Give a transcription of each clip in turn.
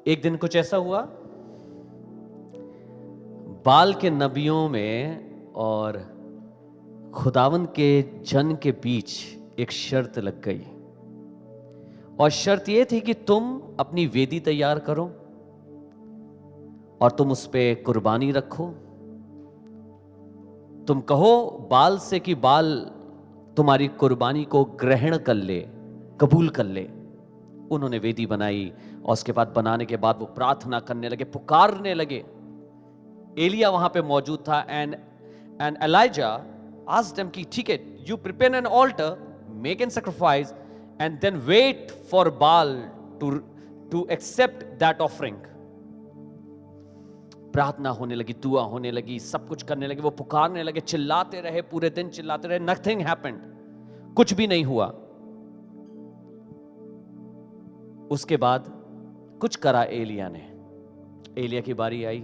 एक दिन कुछ ऐसा हुआ, बाल के नबियों में और खुदावंद के जन के बीच एक शर्त लग गई। और शर्त यह थी कि तुम अपनी वेदी तैयार करो और तुम उस पे कुर्बानी रखो। तुम कहो बाल से कि बाल तुम्हारी कुर्बानी को ग्रहण कर ले, कबूल कर ले। उन्होंने वेदी बनाई और उसके बाद बनाने के बाद वो प्रार्थना करने लगे, पुकारने लगे। एलिया वहां पे मौजूद था एंड एलाइजा आस्क्ड देम कि ठीक है, you prepare an altar, make an sacrifice and then wait for Baal to accept that offering. प्रार्थना होने लगी, दुआ होने लगी, सब कुछ करने लगे, वो पुकारने लगे, चिल्लाते रहे, पूरे दिन चिल्लाते रहे। नथिंग हैपेंड, कुछ भी नहीं हुआ। उसके बाद कुछ करा एलिया ने। एलिया की बारी आई,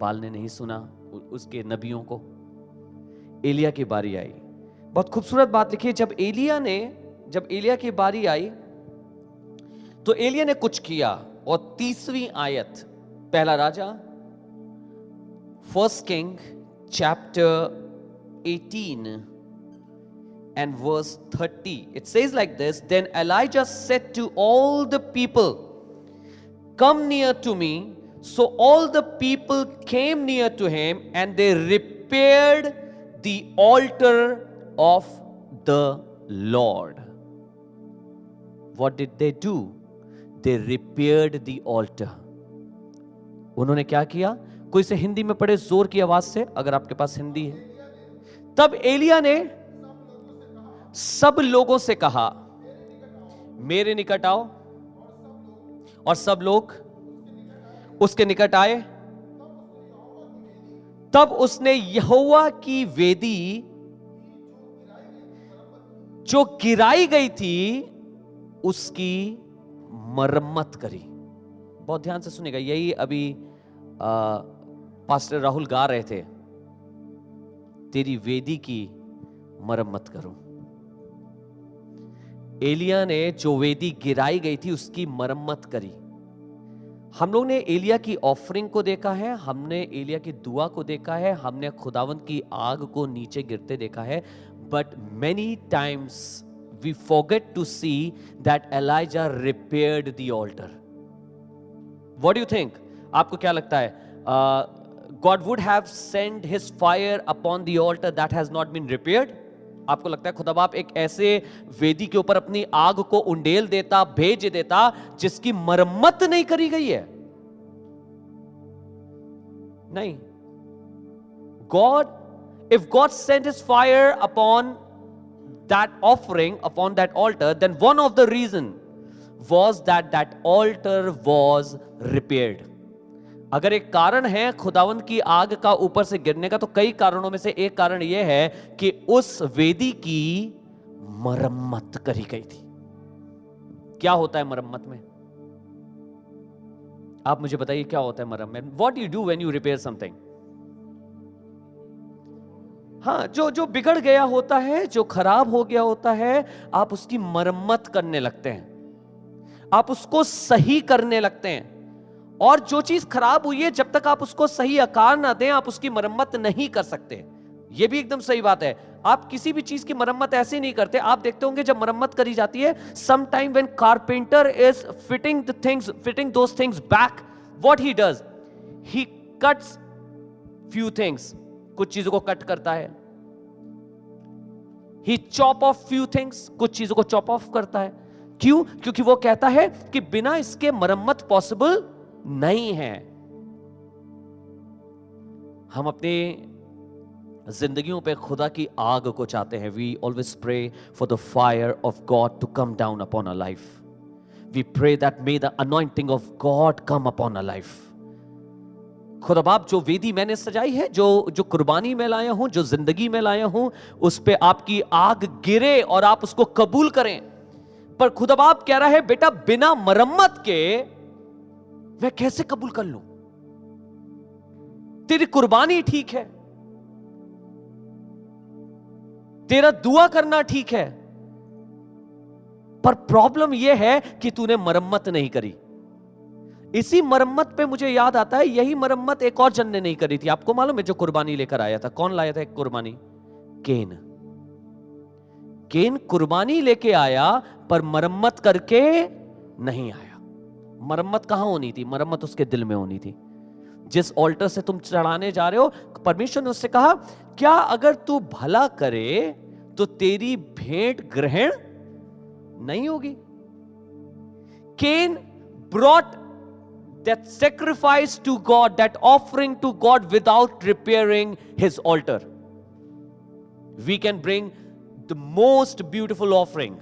बाल ने नहीं सुना उसके नबियों को। एलिया की बारी आई। बहुत खूबसूरत बात लिखी है, जब एलिया की बारी आई तो एलिया ने कुछ किया। और 30वीं आयत, पहला राजा, 1 King chapter 18 and verse 30. It says like this, then Elijah said to all the people, come near to me. So all the people came near to him and they repaired the altar of the Lord. What did they do? They repaired the altar. उन्होंने क्या किया? कोई से हिंदी में पढ़े जोर की आवाज से, अगर आपके पास हिंदी है। तब एलिया ने सब लोगों से कहा, मेरे निकट आओ। और सब लोग उसके निकट आए। तब उसने यहोवा की वेदी जो गिराई गई थी उसकी मरम्मत करी। बहुत ध्यान से सुनिएगा, यही अभी पास्टर राहुल गा रहे थे, तेरी वेदी की मरम्मत करो। एलिया ने जो वेदी गिराई गई थी उसकी मरम्मत करी। हम लोग ने एलिया की ऑफरिंग को देखा है, हमने एलिया की दुआ को देखा है, हमने खुदावंद की आग को नीचे गिरते देखा है। But many times we forget to see that Elijah repaired the altar. What do you think? आपको क्या लगता है? God would have sent his fire upon the altar that has not been repaired? आपको लगता है खुदा बाप एक ऐसे वेदी के ऊपर अपनी आग को उंडेल देता, भेज देता, जिसकी मरम्मत नहीं करी गई है? नहीं। if God sent his fire upon that offering, upon that altar, then one of the reason was that altar was repaired. अगर एक कारण है खुदावंद की आग का ऊपर से गिरने का, तो कई कारणों में से एक कारण यह है कि उस वेदी की मरम्मत करी गई थी। क्या होता है मरम्मत में? आप मुझे बताइए, क्या होता है मरम्मत? What you do when you repair something? हाँ, जो बिगड़ गया होता है, जो खराब हो गया होता है, आप उसकी मरम्मत करने लगते हैं, आप उसको सही करने लगते हैं। और जो चीज खराब हुई है, जब तक आप उसको सही आकार ना दें, आप उसकी मरम्मत नहीं कर सकते। यह भी एकदम सही बात है। आप किसी भी चीज की मरम्मत ऐसे नहीं करते। आप देखते होंगे जब मरम्मत करी जाती है, some time when carpenter is fitting those things back, what he does, he cuts few things, कुछ चीजों को कट करता है। He chop off few things, कुछ चीजों को चॉप ऑफ करता है। क्यों? क्योंकि वो कहता है कि बिना इसके मरम्मत पॉसिबल नहीं है। हम अपने जिंदगियों पे खुदा की आग को चाहते हैं। We always pray for the fire of God to come down upon our life. We pray that may the anointing of God come upon our life. खुदा बाप, जो वेदी मैंने सजाई है, जो कुर्बानी में लाया हूं, जो जिंदगी में लाया हूं, उस पे आपकी आग गिरे और आप उसको कबूल करें। पर खुदा बाप कह रहा है, बेटा बिना मरम्मत के मैं कैसे कबूल कर लूं? तेरी कुर्बानी ठीक है, तेरा दुआ करना ठीक है, पर प्रॉब्लम यह है कि तूने मरम्मत नहीं करी। इसी मरम्मत पे मुझे याद आता है, यही मरम्मत एक और जन ने नहीं करी थी। आपको मालूम है जो कुर्बानी लेकर आया था, कौन लाया था एक कुर्बानी? केन। केन कुर्बानी लेके आया पर मरम्मत करके नहीं आया। मरम्मत कहां होनी थी? मरम्मत उसके दिल में होनी थी। जिस ऑल्टर से तुम चढ़ाने जा रहे हो, परमेश्वर ने उससे कहा, क्या अगर तू भला करे तो तेरी भेंट ग्रहण नहीं होगी? केन brought that sacrifice to God, that offering to God without repairing his altar. We can bring the most beautiful offering.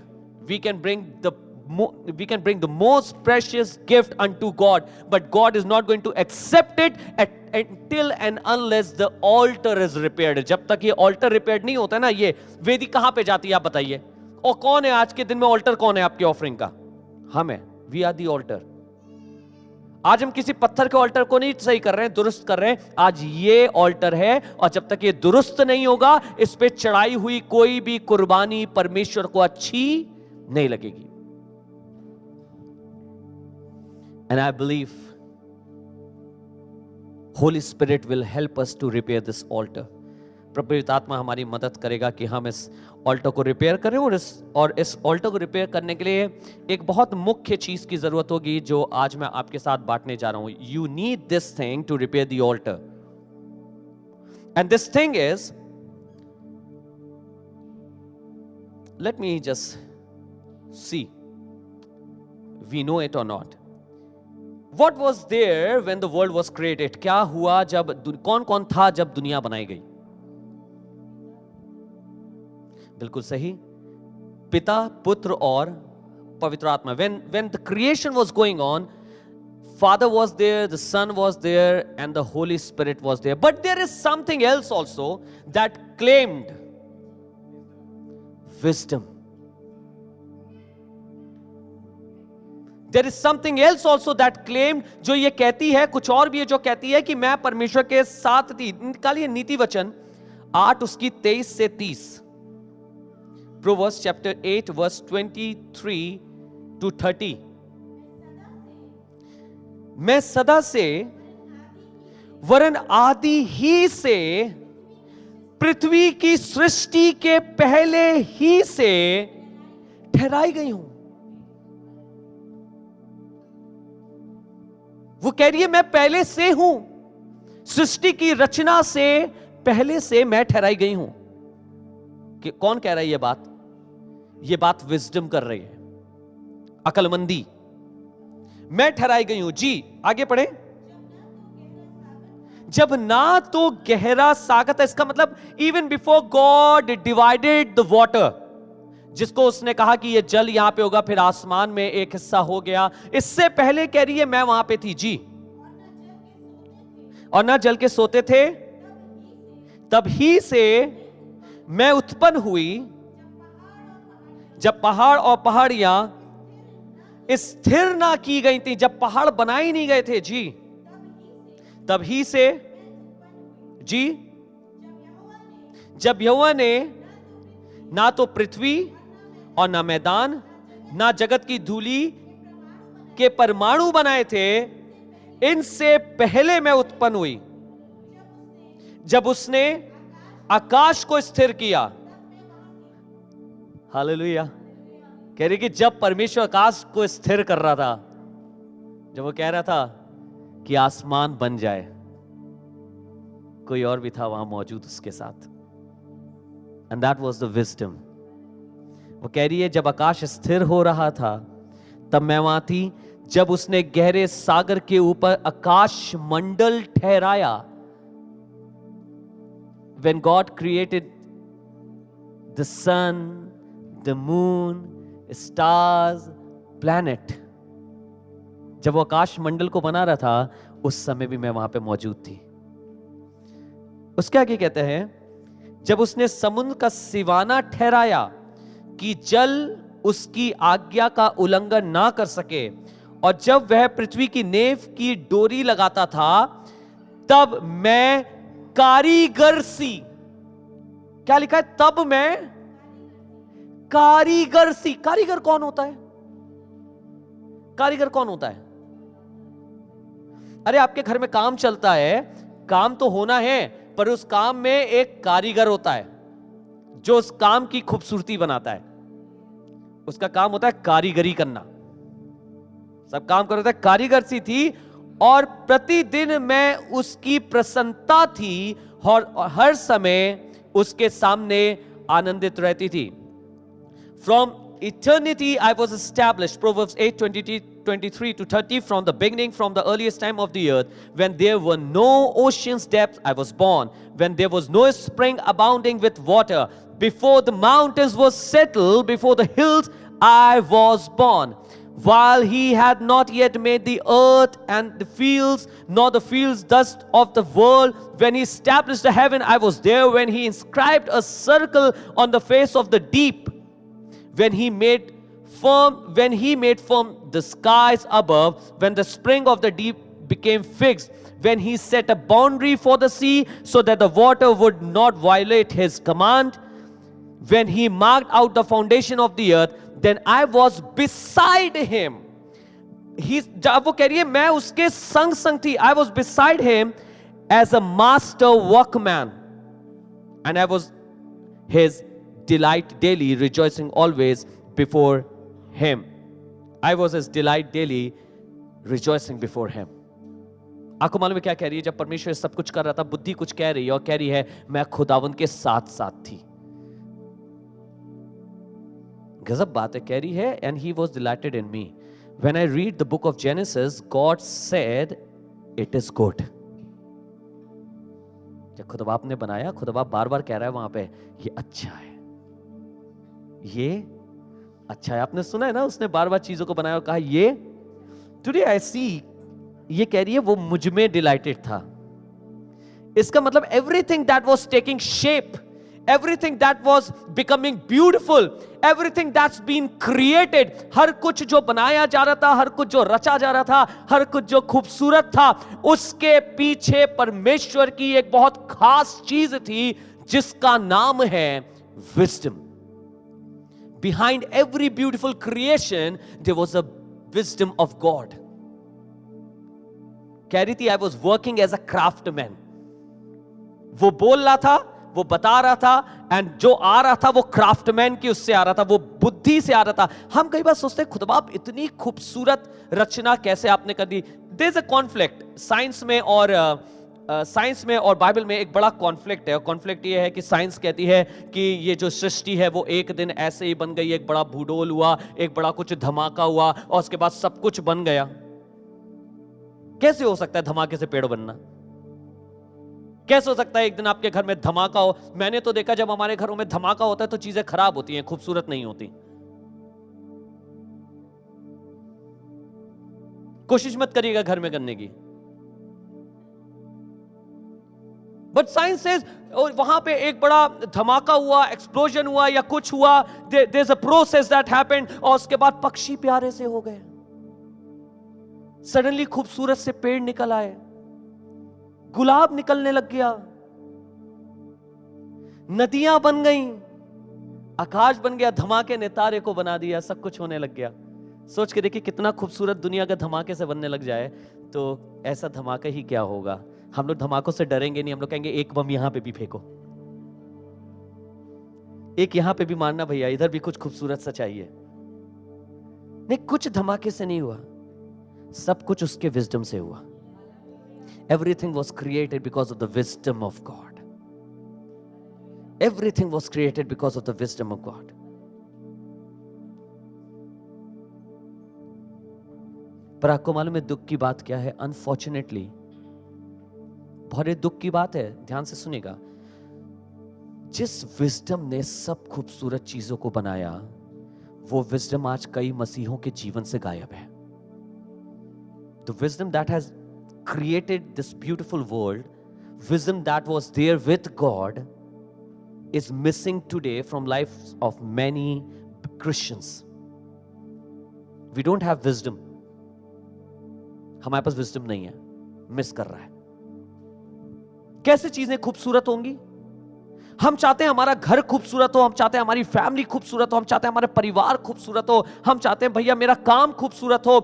We can bring the most precious gift unto God, but God is not going to accept it until and unless the altar is repaired. जब तक ये altar repaired नहीं होता है ना, ये वेदी कहां पे जाती है आप बताइए? और कौन है आज के दिन में altar? कौन है आपके offering का? हम है। We are the altar. आज हम किसी पत्थर के ऑल्टर को नहीं सही कर रहे हैं, दुरुस्त कर रहे हैं। आज ये ऑल्टर है, और जब तक ये दुरुस्त नहीं होगा, इस पे चढ़ाई हुई कोई भी कुर्बानी परमेश्वर को अच्छी नहीं लगेगी। And I believe Holy Spirit will help us to repair this altar. प्रभु आत्मा हमारी मदद करेगा कि हम इस ऑल्टर को रिपेयर करें, और इस ऑल्टर को रिपेयर करने के लिए एक बहुत मुख्य चीज की जरूरत होगी, जो आज मैं आपके साथ बांटने जा रहा हूं। You need this thing to repair the altar, and this thing is, let me just see we know it और not. What was there when the world was created? क्या हुआ जब, कौन कौन था जब दुनिया बनाई गई? बिल्कुल सही, पिता, पुत्र और पवित्र आत्मा। When the creation was going on, Father was there, the Son was there, and the Holy Spirit was there. But there is something else also that claimed wisdom. There is something else also that claimed, जो ये कहती है, कुछ और भी है जो कहती है कि मैं परमेश्वर के साथ थी। निकालिए नीति वचन 8 उसकी 23 से 30। Proverbs chapter 8 verse 23 to 30। मैं सदा से वरन आदि ही से, पृथ्वी की सृष्टि के पहले ही से ठहराई गई हूं। वो कह रही है मैं पहले से हूं, सृष्टि की रचना से पहले से मैं ठहराई गई हूं। कि कौन कह रहा है ये बात? ये बात विजडम कर रही है, अकलमंदी। मैं ठहराई गई हूं जी। आगे पढ़े। जब ना तो गहरा सागर था, इसका मतलब even before God divided the water, जिसको उसने कहा कि ये जल यहां पे होगा, फिर आसमान में एक हिस्सा हो गया, इससे पहले कह रही है मैं वहां पे थी जी। और ना जल के सोते थे, तब ही से मैं उत्पन्न हुई, जब पहाड़ और पहाड़ियां स्थिर ना की गई थी, जब पहाड़ बनाए नहीं गए थे जी, तब ही से जी, जब यहोवा ने ना तो पृथ्वी और ना मैदान, ना जगत की धूली के परमाणु बनाए थे, इनसे पहले मैं उत्पन्न हुई। जब उसने आकाश को स्थिर किया, हालेलुया। कह रही कि जब परमेश्वर आकाश को स्थिर कर रहा था, जब वो कह रहा था कि आसमान बन जाए, कोई और भी था वहां मौजूद उसके साथ। And that was the wisdom. वो कह रही है जब आकाश स्थिर हो रहा था तब मैं वहां थी। जब उसने गहरे सागर के ऊपर आकाश मंडल ठहराया, when God created the sun, the moon, stars, planet, जब वो आकाश मंडल को बना रहा था, उस समय भी मैं वहां पे मौजूद थी। उसके आगे कहते हैं, जब उसने समुद्र का सिवाना ठहराया कि जल उसकी आज्ञा का उल्लंघन ना कर सके, और जब वह पृथ्वी की नेव की डोरी लगाता था, तब मैं कारीगर सी, क्या लिखा है? तब मैं कारीगर सी। कारीगर कौन होता है? कारीगर कौन होता है? अरे आपके घर में काम चलता है, काम तो होना है, पर उस काम में एक कारीगर होता है जो उस काम की खूबसूरती बनाता है। उसका काम होता है कारीगरी करना। सब काम कर रहा था, कारीगर सी थी, और प्रतिदिन मैं उसकी प्रसन्नता थी और हर समय उसके सामने आनंदित रहती थी। From eternity I was established, Proverbs 8:23 to 30, from the beginning, from the earliest time of the earth, when there were no ocean's depths, I was born, when there was no spring abounding with water, before the mountains were settled, before the hills, I was born. While he had not yet made the earth and the fields, nor the fields dust of the world, when he established the heaven, I was there. When he inscribed a circle on the face of the deep, when he made firm the skies above, when the spring of the deep became fixed, when he set a boundary for the sea so that the water would not violate his command, when he marked out the foundation of the earth, then I was beside him. जब वो कह रही है मैं उसके संग संग थी, I was beside him as a master workman, and I was his delight daily, rejoicing always before him. I was his delight daily, rejoicing before him. आपको मालूम है क्या कह रही है? जब परमेश्वर सब कुछ कर रहा था, बुद्धि कुछ कह रही है और कह रही है मैं खुदावंद के साथ साथ थी। गजब बात है, कह रही है and he was delighted in me. When I read the book of Genesis, God said it is good. जब खुदा बाप ने बनाया, खुदा बाप बार बार कह रहा है वहां पे ये अच्छा है, ये अच्छा है। आपने सुना है ना, उसने बार बार चीजों को बनाया और कहा ये। टुडे आई सी, ये कह रही है वो मुझ में डिलाइटेड था। इसका मतलब everything that was taking shape, everything that was becoming beautiful, everything that's been created, हर कुछ जो बनाया जा रहा था, हर कुछ जो रचा जा रहा था, हर कुछ जो खूबसूरत था, उसके पीछे परमेश्वर की एक बहुत खास चीज थी जिसका नाम है wisdom. Behind every beautiful creation there was a wisdom of God. कह रही थी I was working as a craftsman. वो बोल रहा था, वो बता रहा था, एंड जो आ रहा था वो क्राफ्टमैन की उससे आ रहा था, वो बुद्धि से आ रहा था। हम कई बार सोचते हैं खुदा बाप इतनी खूबसूरत रचना कैसे आपने कर दी। There is a conflict science में और बाइबल में एक बड़ा कॉन्फ्लिक्ट है, और कॉन्फ्लिक्ट ये है कि साइंस कहती है कि ये जो सृष्टि है वो एक दिन ऐसे ही बन गई, एक बड़ा भूडोल हुआ, एक बड़ा कुछ धमाका हुआ और उसके बाद सब कुछ बन गया। कैसे हो सकता है धमाके से पेड़ बनना? कैसे हो सकता है एक दिन आपके घर में धमाका हो? मैंने तो देखा जब हमारे घरों में धमाका होता है तो चीजें खराब होती हैं, खूबसूरत नहीं होती। कोशिश मत करिएगा घर में करने की। बट साइंस सेज वहां पे एक बड़ा धमाका हुआ, एक्सप्लोजन हुआ या कुछ हुआ, there is a process that happened, और उसके बाद पक्षी प्यारे से हो गए, सडनली खूबसूरत से पेड़ निकल आए, गुलाब निकलने लग गया, नदियां बन गईं, आकाश बन गया, धमाके ने तारे को बना दिया, सब कुछ होने लग गया। सोच के देखिए कितना खूबसूरत दुनिया का धमाके से बनने लग जाए, तो ऐसा धमाका ही क्या होगा। हम लोग धमाकों से डरेंगे नहीं, हम लोग कहेंगे एक बम यहां पे भी फेंको, एक यहां पे भी मारना भैया, इधर भी कुछ खूबसूरत सा चाहिए। नहीं, कुछ धमाके से नहीं हुआ, सब कुछ उसके विजडम से हुआ। Everything was created because of the wisdom of God. Everything was created because of the wisdom of God. पर आपको मालूम है दुख की बात क्या है? Unfortunately, बहुत ही दुख की बात है, ध्यान से सुनिएगा। जिस विजडम ने सब खूबसूरत चीजों को बनाया, वो विजडम आज कई मसीहों के जीवन से गायब है। The wisdom that has created this beautiful world, wisdom that was there with God, is missing today from lives of many Christians. We don't have wisdom. हमारे पास wisdom नहीं है, मिस कर रहा है। कैसे चीजें खूबसूरत होंगी? हम चाहते हैं हमारा घर खूबसूरत हो, हम चाहते हैं हमारी फैमिली खूबसूरत हो, हम चाहते हैं हमारे परिवार खूबसूरत हो, हम चाहते हैं भैया मेरा काम खूबसूरत हो,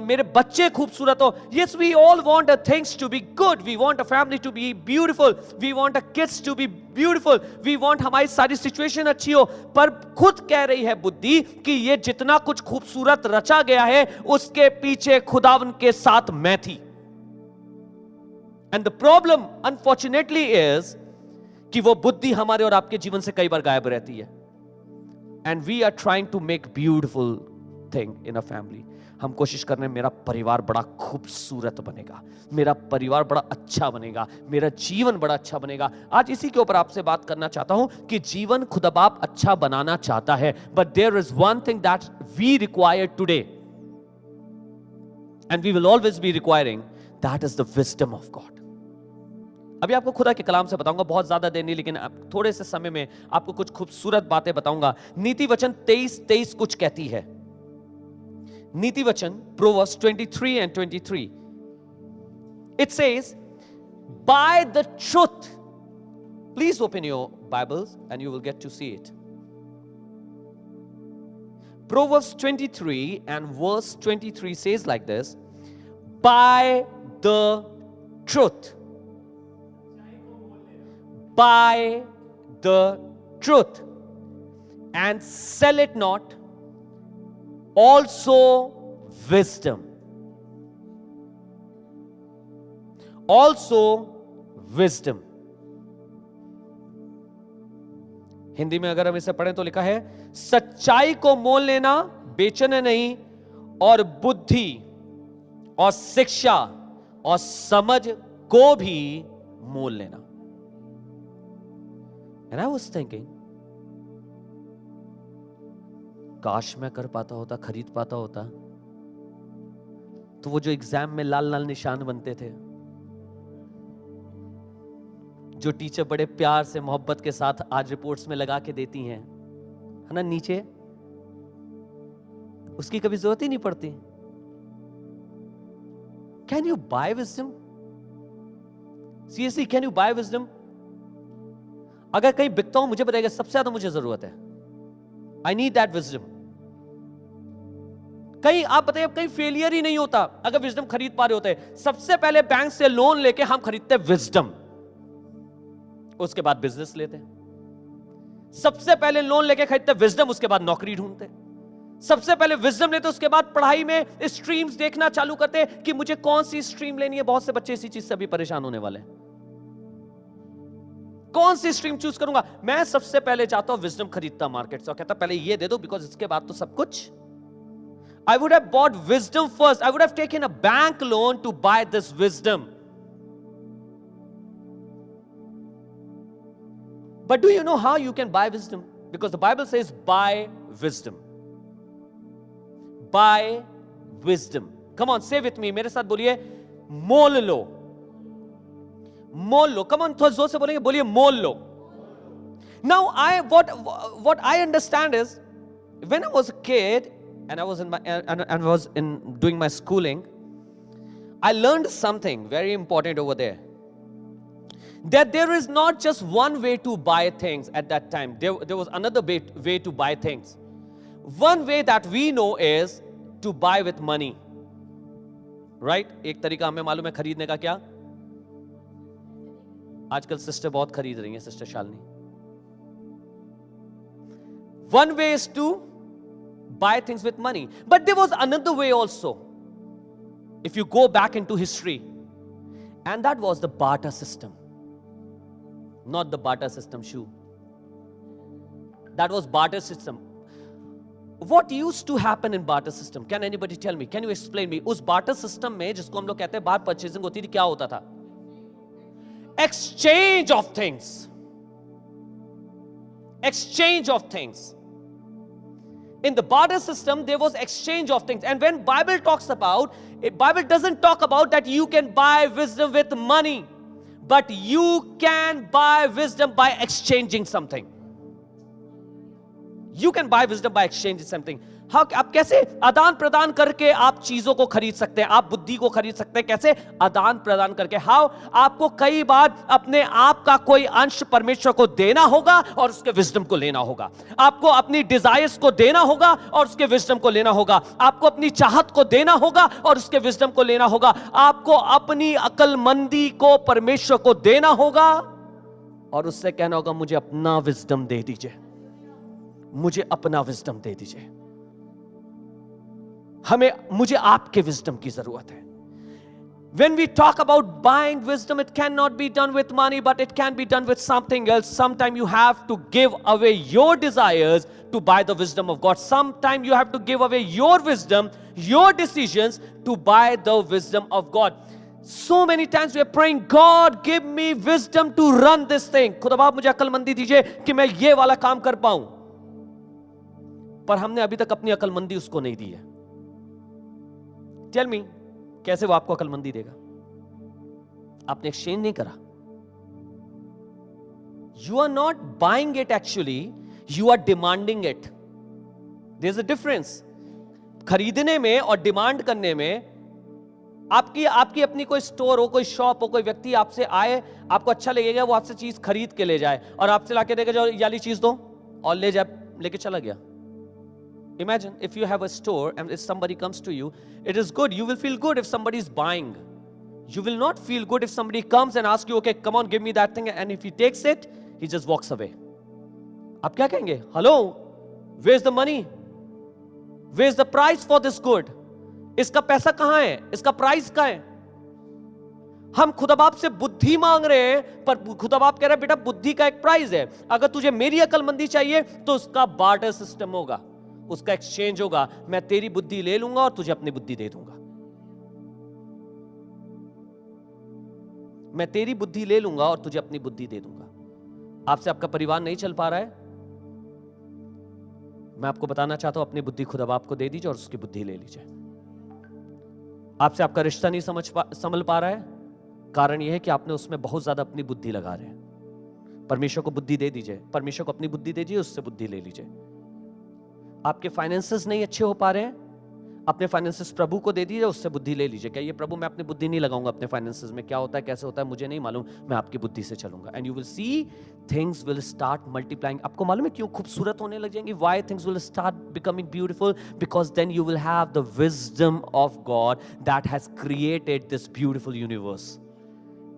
मेरे बच्चे खूबसूरत हो. Yes, we all want things to be good. We want a family to be beautiful. We want our kids to be beautiful. We want हमारी सारी सिचुएशन अच्छी हो. पर खुद कह रही है बुद्धि कि ये जितना कुछ खूबसूरत रचा गया है उसके पीछे खुदावन के साथ मैं थी. And the problem unfortunately is कि वो बुद्धि हमारे और आपके जीवन से कई बार गायब रहती है. And we are trying to make beautiful thing in a family. हम कोशिश कर रहे हैं मेरा परिवार बड़ा खूबसूरत बनेगा, मेरा परिवार बड़ा अच्छा बनेगा, मेरा जीवन बड़ा अच्छा बनेगा. आज इसी के ऊपर आपसे बात करना चाहता हूं कि जीवन खुदा बाप अच्छा बनाना चाहता है, but there is one thing that we require today and we will always be requiring, that is the wisdom of God. अभी आपको खुदा के कलाम से बताऊंगा, बहुत ज्यादा देर नहीं, लेकिन थोड़े से समय में आपको कुछ खूबसूरत बातें बताऊंगा. नीति वचन 23:23 कुछ कहती है. नीति वचन proverbs 23 and 23. It says, by the truth. Please open your Bibles and you will get to see it. Proverbs 23 and verse 23 says like this, by the truth. Buy the truth and sell it not, also wisdom. Also wisdom. Hindi में अगर हम इसे पढ़ें तो लिखा है, सच्चाई को मोल लेना, बेचना नहीं, और बुद्धि और शिक्षा और समझ को भी मोल लेना. And I was thinking, काश मैं कर पाता होता, खरीद पाता होता, तो वो जो एग्जाम में लाल लाल निशान बनते थे, जो टीचर बड़े प्यार से मोहब्बत के साथ आज रिपोर्ट्स में लगा के देती हैं, है ना, नीचे, उसकी कभी जरूरत ही नहीं पड़ती. Can you buy wisdom? Seriously, can you buy wisdom? अगर कहीं बिकता हूं, मुझे बताइएगा, सबसे ज्यादा मुझे जरूरत है. I need that wisdom. कहीं आप बताइए, कहीं फेलियर ही नहीं होता अगर विजडम खरीद पा रहे होते. सबसे पहले बैंक से लोन लेके हम खरीदते विजडम, उसके बाद बिजनेस लेते. सबसे पहले लोन लेके खरीदते विजडम, उसके बाद नौकरी ढूंढते. सबसे पहले विजडम लेते, उसके बाद पढ़ाई में स्ट्रीम्स देखना चालू करते कि मुझे कौन सी स्ट्रीम लेनी है. बहुत से बच्चे इसी चीज से अभी परेशान होने वाले हैं. कौन सी स्ट्रीम चूज करूंगा? मैं सबसे पहले चाहता हूं विजडम खरीदता मार्केट से, और कहता पहले ये दे दो, बिकॉज इसके बाद तो सब कुछ. I would have bought wisdom first. I would have taken a bank loan to buy this wisdom. But do you know how you can buy wisdom? Because the Bible says buy wisdom. Buy wisdom. Come on, say with me. मेरे साथ बोलिए, मोल लो. मोल लो. Come on, थोड़ा जोर से बोलेंगे, बोलिए मोल लो. Now what I understand is, when I was a kid and I was doing my schooling, I learned something very important over there. That there is not just one way to buy things at that time. There was another way to buy things. One way that we know is to buy with money. Right? एक तरीका हमें मालूम है खरीदने का. क्या? आजकल sister बहुत खरीद रही है, sister Shalini. One way is to buy things with money. But there was another way also. If you go back into history, and that was the barter system. Not the barter system shoe. That was barter system. What used to happen in barter system? Can anybody tell me? Can you explain me? उस barter system में, जिसको हम लोग कहते हैं बाहर purchasing होती थी, क्या होता था? Exchange of things. Exchange of things. In the barter system, there was exchange of things. And when Bible talks about, Bible doesn't talk about that you can buy wisdom with money. But you can buy wisdom by exchanging something. You can buy wisdom by exchanging something. हाँ, आप कैसे आदान प्रदान करके आप चीजों को खरीद सकते हैं, आप बुद्धि को खरीद सकते हैं, कैसे आदान प्रदान करके। हाउ, आपको कई बार अपने आप का कोई अंश परमेश्वर को देना होगा और उसके विजडम को लेना होगा। आपको अपनी डिजायर्स को देना होगा और उसके विजडम को लेना होगा। आपको अपनी चाहत को देना होगा और उसके विजडम को लेना होगा। आपको अपनी अक्लमंदी को परमेश्वर को देना होगा और उससे कहना होगा मुझे अपना विजडम दे दीजिए, मुझे अपना विजडम दे दीजिए, मुझे आपके विजडम की जरूरत है। When we talk about buying wisdom, it cannot be done with money, but it can be done with something else. Sometimes you have to give away your desires to buy the wisdom of God. Sometimes you have to give away your wisdom, your decisions to buy the wisdom of God. So many times we are praying, God give me wisdom to run this thing. खुदा मुझे अक्लमंदी दीजिए कि मैं ये वाला काम कर पाऊं, पर हमने अभी तक अपनी अक्लमंदी उसको नहीं दी है। Tell me, कैसे वो आपको अक्लमंदी देगा? आपने एक्सचेंज नहीं करा। You are not buying it actually, you are demanding it. There's a difference. खरीदने में और डिमांड करने में, आपकी अपनी कोई स्टोर हो, कोई शॉप हो, कोई व्यक्ति आपसे आए, आपको अच्छा लगेगा, वो आपसे चीज खरीद के ले जाए और आपसे लाके देगा जाओ ये वाली चीज दो और ले जाए, लेके चला गया। Imagine if you have a store and if somebody comes to you, it is good. You will feel good if somebody is buying. You will not feel good if somebody comes and asks you, okay, come on, give me that thing. And if he takes it, he just walks away. आप क्या कहेंगे? Hello, where's the money? Where's the price for this good? इसका पैसा कहां है? इसका price कहां है? हम खुदा बाप से बुद्धि मांग रहे हैं, पर खुदा बाप कह रहा है बेटा बुद्धि का एक प्राइस है। अगर तुझे मेरी अक्लमंदी चाहिए तो उसका बार्टर सिस्टम होगा, उसका एक्सचेंज होगा। मैं तेरी बुद्धि ले लूंगा और तुझे अपनी बुद्धि दे दूंगा। मैं तेरी बुद्धि ले लूंगा और तुझे अपनी बुद्धि दे दूंगा। आपसे आपका परिवार नहीं चल पा रहा है, मैं आपको बताना चाहता हूं अपनी बुद्धि खुदा बाप को दे दीजिए और उसकी बुद्धि ले लीजिए। आपसे आपका रिश्ता नहीं संभल पा रहा है, कारण यह है कि आपने उसमें बहुत ज्यादा अपनी बुद्धि लगा रहे हैं। परमेश्वर को बुद्धि दे दीजिए, परमेश्वर को अपनी बुद्धि दे दीजिए, उससे बुद्धि ले लीजिए। आपके फाइनेंसेस नहीं अच्छे हो पा रहे हैं, अपने फाइनेंसेस प्रभु को दे दीजिए, उससे बुद्धि ले लीजिए। क्या ये प्रभु मैं अपनी बुद्धि नहीं लगाऊंगा अपने फाइनेंसेस में, क्या होता है कैसे होता है मुझे नहीं मालूम, मैं आपकी बुद्धि से चलूंगा। And you will see things will start multiplying. आपको मालूम है क्यों खूबसूरत होने लग जाएंगी? Why things will start becoming beautiful? Because then you will have the wisdom of God that has created this beautiful universe.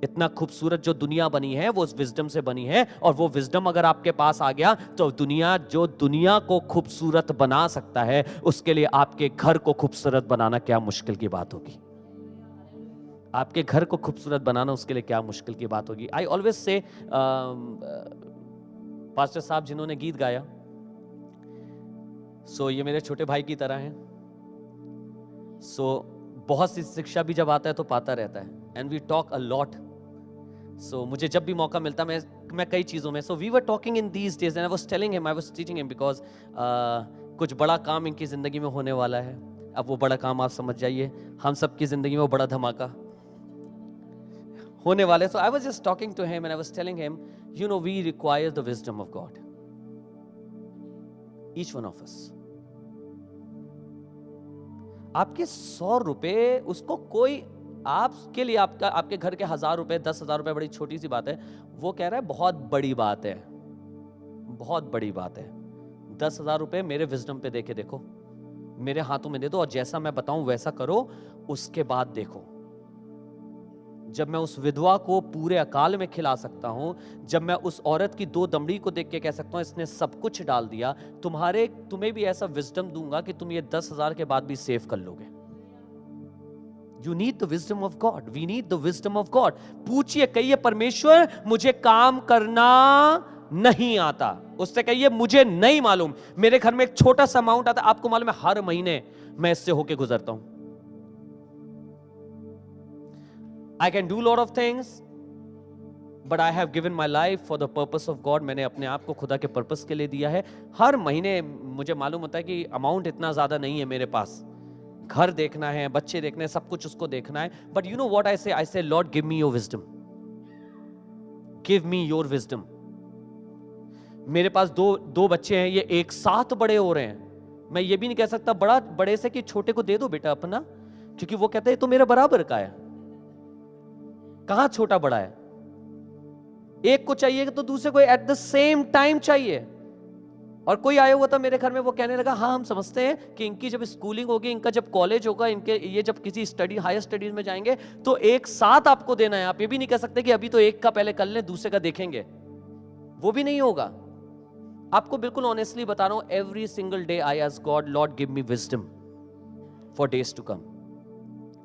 इतना खूबसूरत जो दुनिया बनी है वो उस विजडम से बनी है, और वो विजडम अगर आपके पास आ गया तो दुनिया को खूबसूरत बना सकता है, उसके लिए आपके घर को खूबसूरत बनाना क्या मुश्किल की बात होगी? आपके घर को खूबसूरत बनाना उसके लिए क्या मुश्किल की बात होगी? आई ऑलवेज से, पास्टर साहब जिन्होंने गीत गाया, सो ये मेरे छोटे भाई की तरह हैं। सो बहुत सी शिक्षा भी जब आता है तो पाता रहता है, and we talk a lot. So मुझे जब भी मौका मिलता मैं कई चीज़ों में, so we were talking in these days and I was telling him, I was teaching him, because कुछ बड़ा काम इनकी ज़िंदगी में होने वाला है। अब वो बड़ा काम आप समझ जाइए, हम सब की ज़िंदगी में वो बड़ा धमाका होने वाला है। So I was just talking to him and I was telling him, you know we require the wisdom of God, each one of us. आपके 100 रुपए, उसको कोई आपके लिए, आपके घर के 1000 रुपए, 10,000 रुपए बड़ी छोटी सी बात है, वो कह रहा है बहुत बड़ी बात है, बहुत बड़ी बात है। 10,000 रुपए मेरे विजडम पे देके देखो, मेरे हाथों में दे दो और जैसा मैं बताऊं वैसा करो, उसके बाद देखो। जब मैं उस विधवा को पूरे अकाल में खिला सकता हूं, जब मैं उस औरत की 2 दमड़ी को देख के कह सकता हूं इसने सब कुछ डाल दिया, तुम्हें भी ऐसा विजडम दूंगा कि तुम ये 10,000 के बाद भी सेव कर लोगे। You need the wisdom of God. We need the wisdom of God. पूछिए, कहिए परमेश्वर मुझे काम करना नहीं आता, उससे कहिए मुझे नहीं मालूम, मेरे घर में एक छोटा सा अमाउंट आता है, आपको मालूम है हर महीने मैं इससे होके गुजरता हूं। I can do lot of things, but I have given my life for the purpose of God. मैंने अपने आप को खुदा के पर्पस के लिए दिया है। हर महीने मुझे मालूम होता है कि अमाउंट इतना ज्यादा नहीं है मेरे पास, घर देखना है, बच्चे देखने हैं, सब कुछ उसको देखना है। But you know what I say Lord give me your wisdom, give me your wisdom. मेरे पास दो बच्चे हैं, ये एक साथ बड़े हो रहे हैं, मैं ये भी नहीं कह सकता बड़ा बड़े से कि छोटे को दे दो बेटा अपना, क्योंकि वो कहते हैं तो मेरे बराबर का है। कहां छोटा बड़ा है? एक को चाहिए तो दूसरे को एट द सेम टाइम चाहिए। और कोई आया हुआ था मेरे घर में, वो कहने लगा हाँ हम समझते हैं कि इनकी जब स्कूलिंग होगी, इनका जब कॉलेज होगा, इनके ये जब किसी स्टडी हायर स्टडीज में जाएंगे तो एक साथ आपको देना है। आप ये भी नहीं कह सकते कि अभी तो एक का पहले कर लें दूसरे का देखेंगे, वो भी नहीं होगा। आपको बिल्कुल ऑनेस्टली बता रहा हूं, every single day I ask God, Lord give me wisdom for days to come.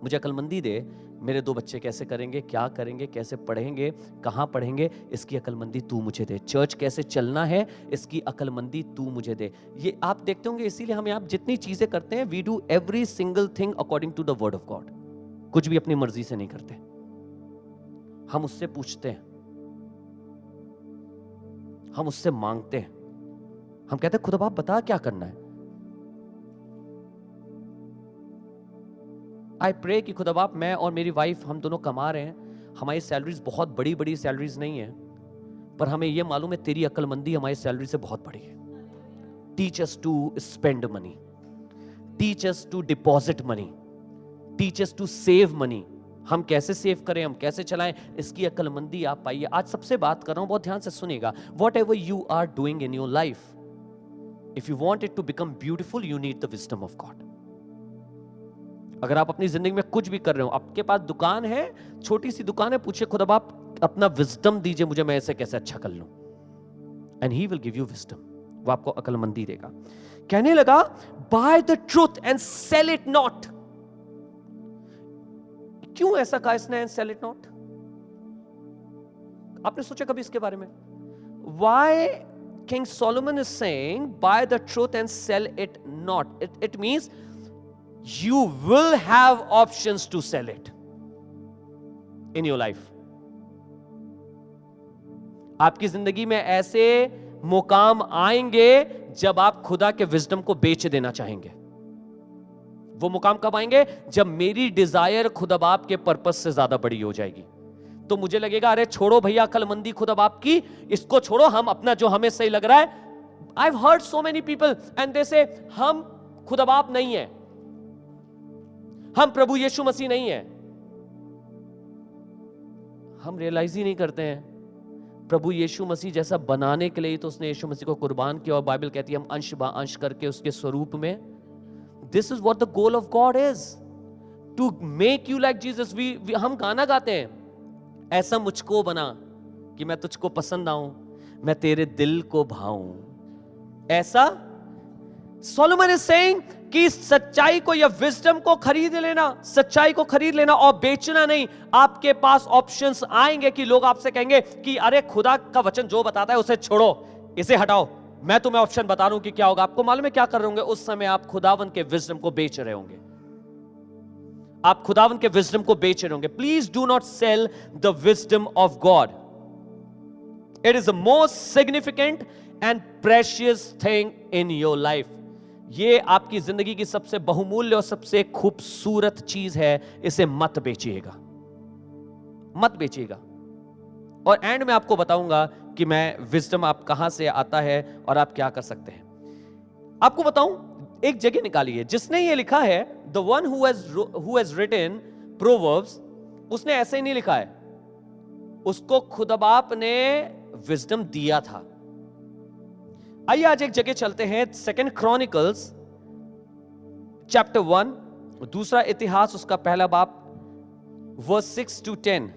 मुझे अकलमंदी दे, मेरे 2 बच्चे कैसे करेंगे, क्या करेंगे, कैसे पढ़ेंगे, कहां पढ़ेंगे, इसकी अकलमंदी तू मुझे दे। चर्च कैसे चलना है, इसकी अकलमंदी तू मुझे दे। ये आप देखते होंगे, इसीलिए हम आप जितनी चीजें करते हैं, we do every single thing according to the word of God. कुछ भी अपनी मर्जी से नहीं करते, हम उससे पूछते हैं, हम उससे मांगते हैं, हम कहते हैं खुदा बाप बता क्या करना है। आई प्रे कि खुदा बाप, मैं और मेरी वाइफ हम दोनों कमा रहे हैं, हमारी सैलरीज बहुत बड़ी बड़ी सैलरीज नहीं है, पर हमें यह मालूम है तेरी अक्लमंदी हमारी सैलरी से बहुत बड़ी है। Teach us to spend money, teach us to deposit money, teach us to save money. हम कैसे सेव करें, हम कैसे चलाएं, इसकी अक्लमंदी आप पाइए। आज सबसे बात कर रहा हूं, बहुत ध्यान से सुनिएगा। Whatever you are doing in your life, if you want it to become beautiful, you need the wisdom of God. अगर आप अपनी जिंदगी में कुछ भी कर रहे हो, आपके पास दुकान है, छोटी सी दुकान है, पूछिए खुदा बाप अपना विजडम दीजिए मुझे, मैं ऐसे कैसे अच्छा कर लूं, and he will give you wisdom. वो आपको अक्लमंदी देगा। कहने लगा buy the truth and sell it not. क्यों ऐसा कहा इसने, एंड सेल इट नॉट? आपने सोचा कभी इसके बारे में? Why King Solomon is saying buy the truth and sell it not? It means you will have options to sell it in your life. आपकी जिंदगी में ऐसे मुकाम आएंगे जब आप खुदा के विजडम को बेच देना चाहेंगे। वो मुकाम कब आएंगे? जब मेरी डिजायर खुदा बाप के पर्पस से ज्यादा बड़ी हो जाएगी। तो मुझे लगेगा अरे छोड़ो भैया अक्लमंदी खुदा बाप की, इसको छोड़ो, हम अपना जो हमें सही लग रहा है। I've heard so many people and they say हम खुदा बाप नहीं है, हम प्रभु यीशु मसीह नहीं है। हम रियलाइज ही नहीं करते हैं प्रभु यीशु मसीह जैसा बनाने के लिए तो उसने यीशु मसीह को कुर्बान किया। और बाइबल कहती है हम अंश बा अंश करके उसके स्वरूप में। This is what the goal of God is, to make you like Jesus. हम गाना गाते हैं, ऐसा मुझको बना कि मैं तुझको पसंद आऊं, मैं तेरे दिल को भाऊं। ऐसा सोलोमन इज सेइंग कि सच्चाई को या विजडम को खरीद लेना, सच्चाई को खरीद लेना और बेचना नहीं। आपके पास ऑप्शंस आएंगे कि लोग आपसे कहेंगे कि अरे खुदा का वचन जो बताता है उसे छोड़ो, इसे हटाओ। मैं तुम्हें ऑप्शन बता रहा हूं कि क्या होगा। आपको मालूम है क्या कर रहे होंगे? उस समय आप खुदावन के विजडम को बेच रहे होंगे। आप खुदावन के विजडम को बेच रहे होंगे। Please do not sell the wisdom of God. It is the most significant and precious thing in your life. ये आपकी जिंदगी की सबसे बहुमूल्य और सबसे खूबसूरत चीज है। इसे मत बेचिएगा, मत बेचिएगा। और एंड में आपको बताऊंगा कि मैं विजडम आप कहां से आता है और आप क्या कर सकते हैं। आपको बताऊं, एक जगह निकालिए जिसने ये लिखा है, the one who has written Proverbs, उसने ऐसे ही नहीं लिखा है, उसको खुदा बाप ने विजडम दिया था। आइए आज एक जगह चलते हैं, 2 क्रॉनिकल्स चैप्टर 1, दूसरा इतिहास उसका पहला बाप, verse 6 to 10।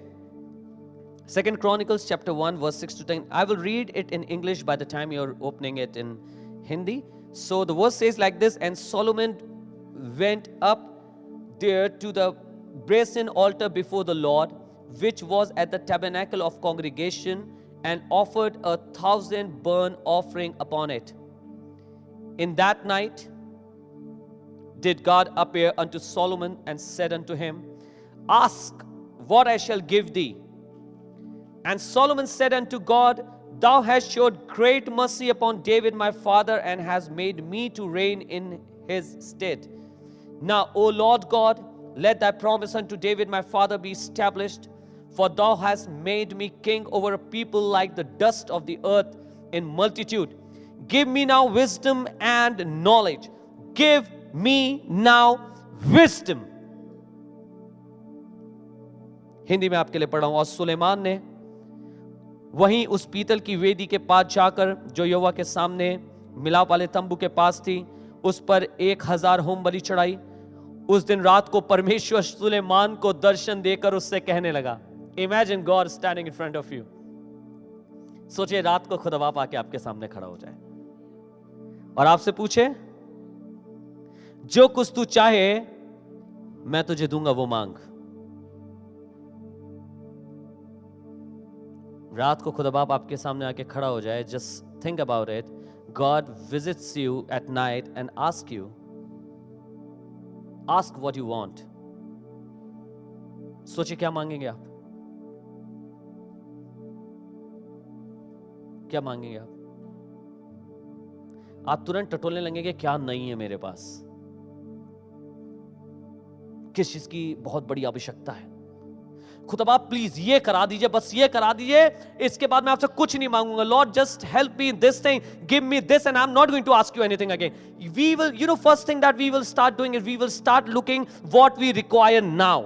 2 Chronicles chapter 1 verse 6 to 10. I will read it in English by the time you're opening it in Hindi. So the verse says like this, and Solomon went up there to the brazen altar before the Lord, which was at the tabernacle of congregation, and offered 1,000 burnt offering upon it. In that night did God appear unto Solomon and said unto him, ask what I shall give thee. And Solomon said unto God, thou hast showed great mercy upon David my father, and hast made me to reign in his stead. Now, O Lord God, let thy promise unto David my father be established, for thou hast made me king over a people like the dust of the earth in multitude. Give me now wisdom and knowledge, give me now wisdom. Hindi में आपके लिए पढ़ा हूं। और सुलेमान ने वहीं उस पीतल की वेदी के पास जाकर, जो यहोवा के सामने मिलाप वाले तंबू के पास थी, उस पर 1000 होम बलि चढ़ाई। उस दिन रात को परमेश्वर सुलेमान को दर्शन देकर उससे कहने लगा। Imagine God standing in front of you. सोचिए रात को खुदा बाप आके आपके सामने खड़ा हो जाए और आपसे पूछे, जो कुछ तू चाहे मैं तुझे दूंगा, वो मांग। रात को खुदा बाप आपके सामने आके खड़ा हो जाए। Just think about it. God visits you at night and ask you, ask what you want. सोचिए क्या मांगेंगे आप? क्या मांगेंगे आप? आप तुरंत टटोलने लगेंगे, क्या नहीं है मेरे पास, किस चीज की बहुत बड़ी आवश्यकता है। खुदा बाप प्लीज ये करा दीजिए, बस ये करा दीजिए, इसके बाद मैं आपसे कुछ नहीं मांगूंगा। Lord just help me this thing, give me this and I am not going to ask you anything again. We will, you know, first thing that we will start doing it, we will start looking what we require now.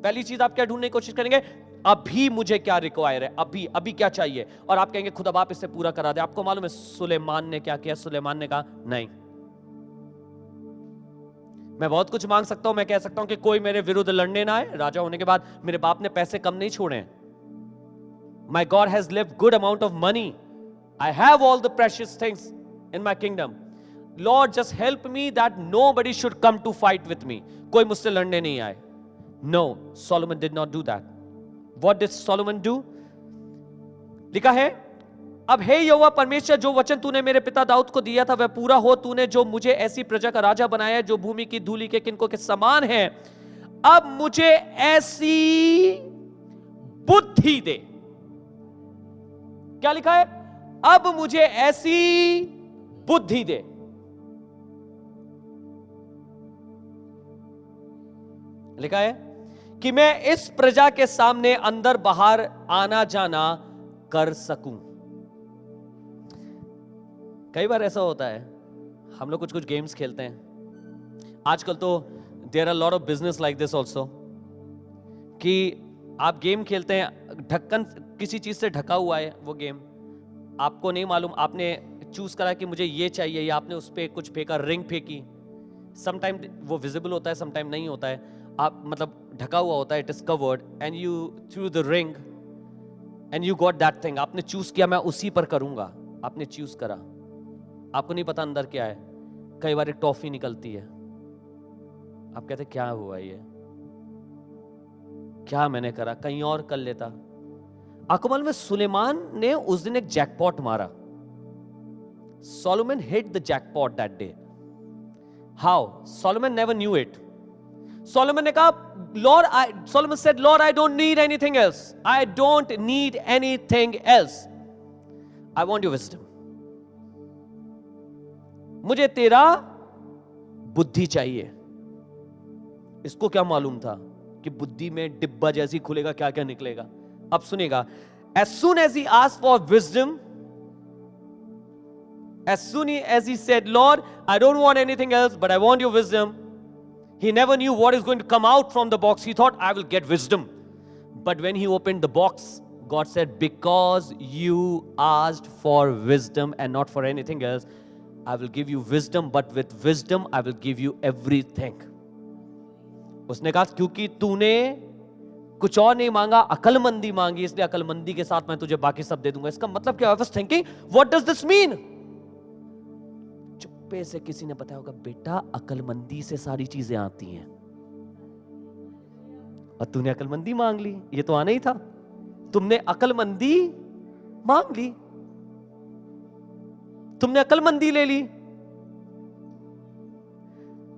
पहली चीज आप क्या ढूंढने की कोशिश करेंगे? अभी मुझे क्या रिक्वायर है, अभी क्या चाहिए। और आप कहेंगे खुदा बाप इससे पूरा करा दे। आपको मालूम है सुलेमान ने क्या किया? सुलेमान ने कहा नहीं, मैं बहुत कुछ मांग सकता हूं। मैं कह सकता हूं कि कोई मेरे विरुद्ध लड़ने ना आए। राजा होने के बाद मेरे बाप ने पैसे कम नहीं छोड़े। My God has lived good amount of money, I have all the precious things in my kingdom. Lord just help me that nobody should come to fight with me, कोई मुझसे लड़ने नहीं आए। No, Solomon did not do that. What did Solomon do? लिखा है, अब हे यहोवा परमेश्वर, जो वचन तूने मेरे पिता दाऊद को दिया था वह पूरा हो। तूने जो मुझे ऐसी प्रजा का राजा बनाया जो भूमि की धूलि के किनको के समान है, अब मुझे ऐसी बुद्धि दे। क्या लिखा है? अब मुझे ऐसी बुद्धि दे। लिखा है कि मैं इस प्रजा के सामने अंदर बाहर आना जाना कर सकूं। कई बार ऐसा होता है, हम लोग कुछ कुछ गेम्स खेलते हैं आजकल, तो there are lot of business like this also, कि आप गेम खेलते हैं, ढक्कन किसी चीज से ढका हुआ है वो गेम, आपको नहीं मालूम, आपने चूज करा कि मुझे ये चाहिए, या आपने उस पर कुछ फेंका, रिंग फेंकी। समटाइम वो विजिबल होता है, समटाइम नहीं होता है, आप मतलब ढका हुआ होता है, it is covered, and you through the ring and you got that thing. आपने चूज किया मैं उसी पर करूंगा, आपने चूज करा, आपको नहीं पता अंदर क्या है। कई बार एक टॉफी निकलती है, आप कहते क्या हुआ ये, क्या मैंने करा, कहीं और कर लेता। अकमल में सुलेमान ने उस दिन एक जैकपॉट मारा। Solomon hit the jackpot that day. How? Solomon never knew it. Solomon ने कहा, Solomon said, Lord, I don't need anything else. I don't need anything else. I want your wisdom. मुझे तेरा बुद्धि चाहिए। इसको क्या मालूम था कि बुद्धि में डिब्बा जैसी खुलेगा, क्या क्या निकलेगा। अब सुनेगा, as soon as he asked for wisdom, as soon as he said, Lord, I don't want anything else, but I want your wisdom. He never knew what is going to come out from the box. He thought, I will get wisdom. But when he opened the box, God said, because you asked for wisdom and not for anything else, I will give you wisdom, but with wisdom, I will give you everything. उसने कहा, क्योंकि तूने कुछ और नहीं मांगा, अकलमंदी मांगी, इसलिए अकलमंदी के साथ मैं तुझे बाकी सब दे दूंगा। इसका मतलब क्या है? I was thinking, what does this mean? चुप्पे से किसी ने बताया होगा, बेटा अकलमंदी से सारी चीजें आती हैं, और तूने अकलमंदी मांग ली। ये तो आना ही था, तुमने अकलमंदी मांग ली, तुमने अकलमंदी ले ली।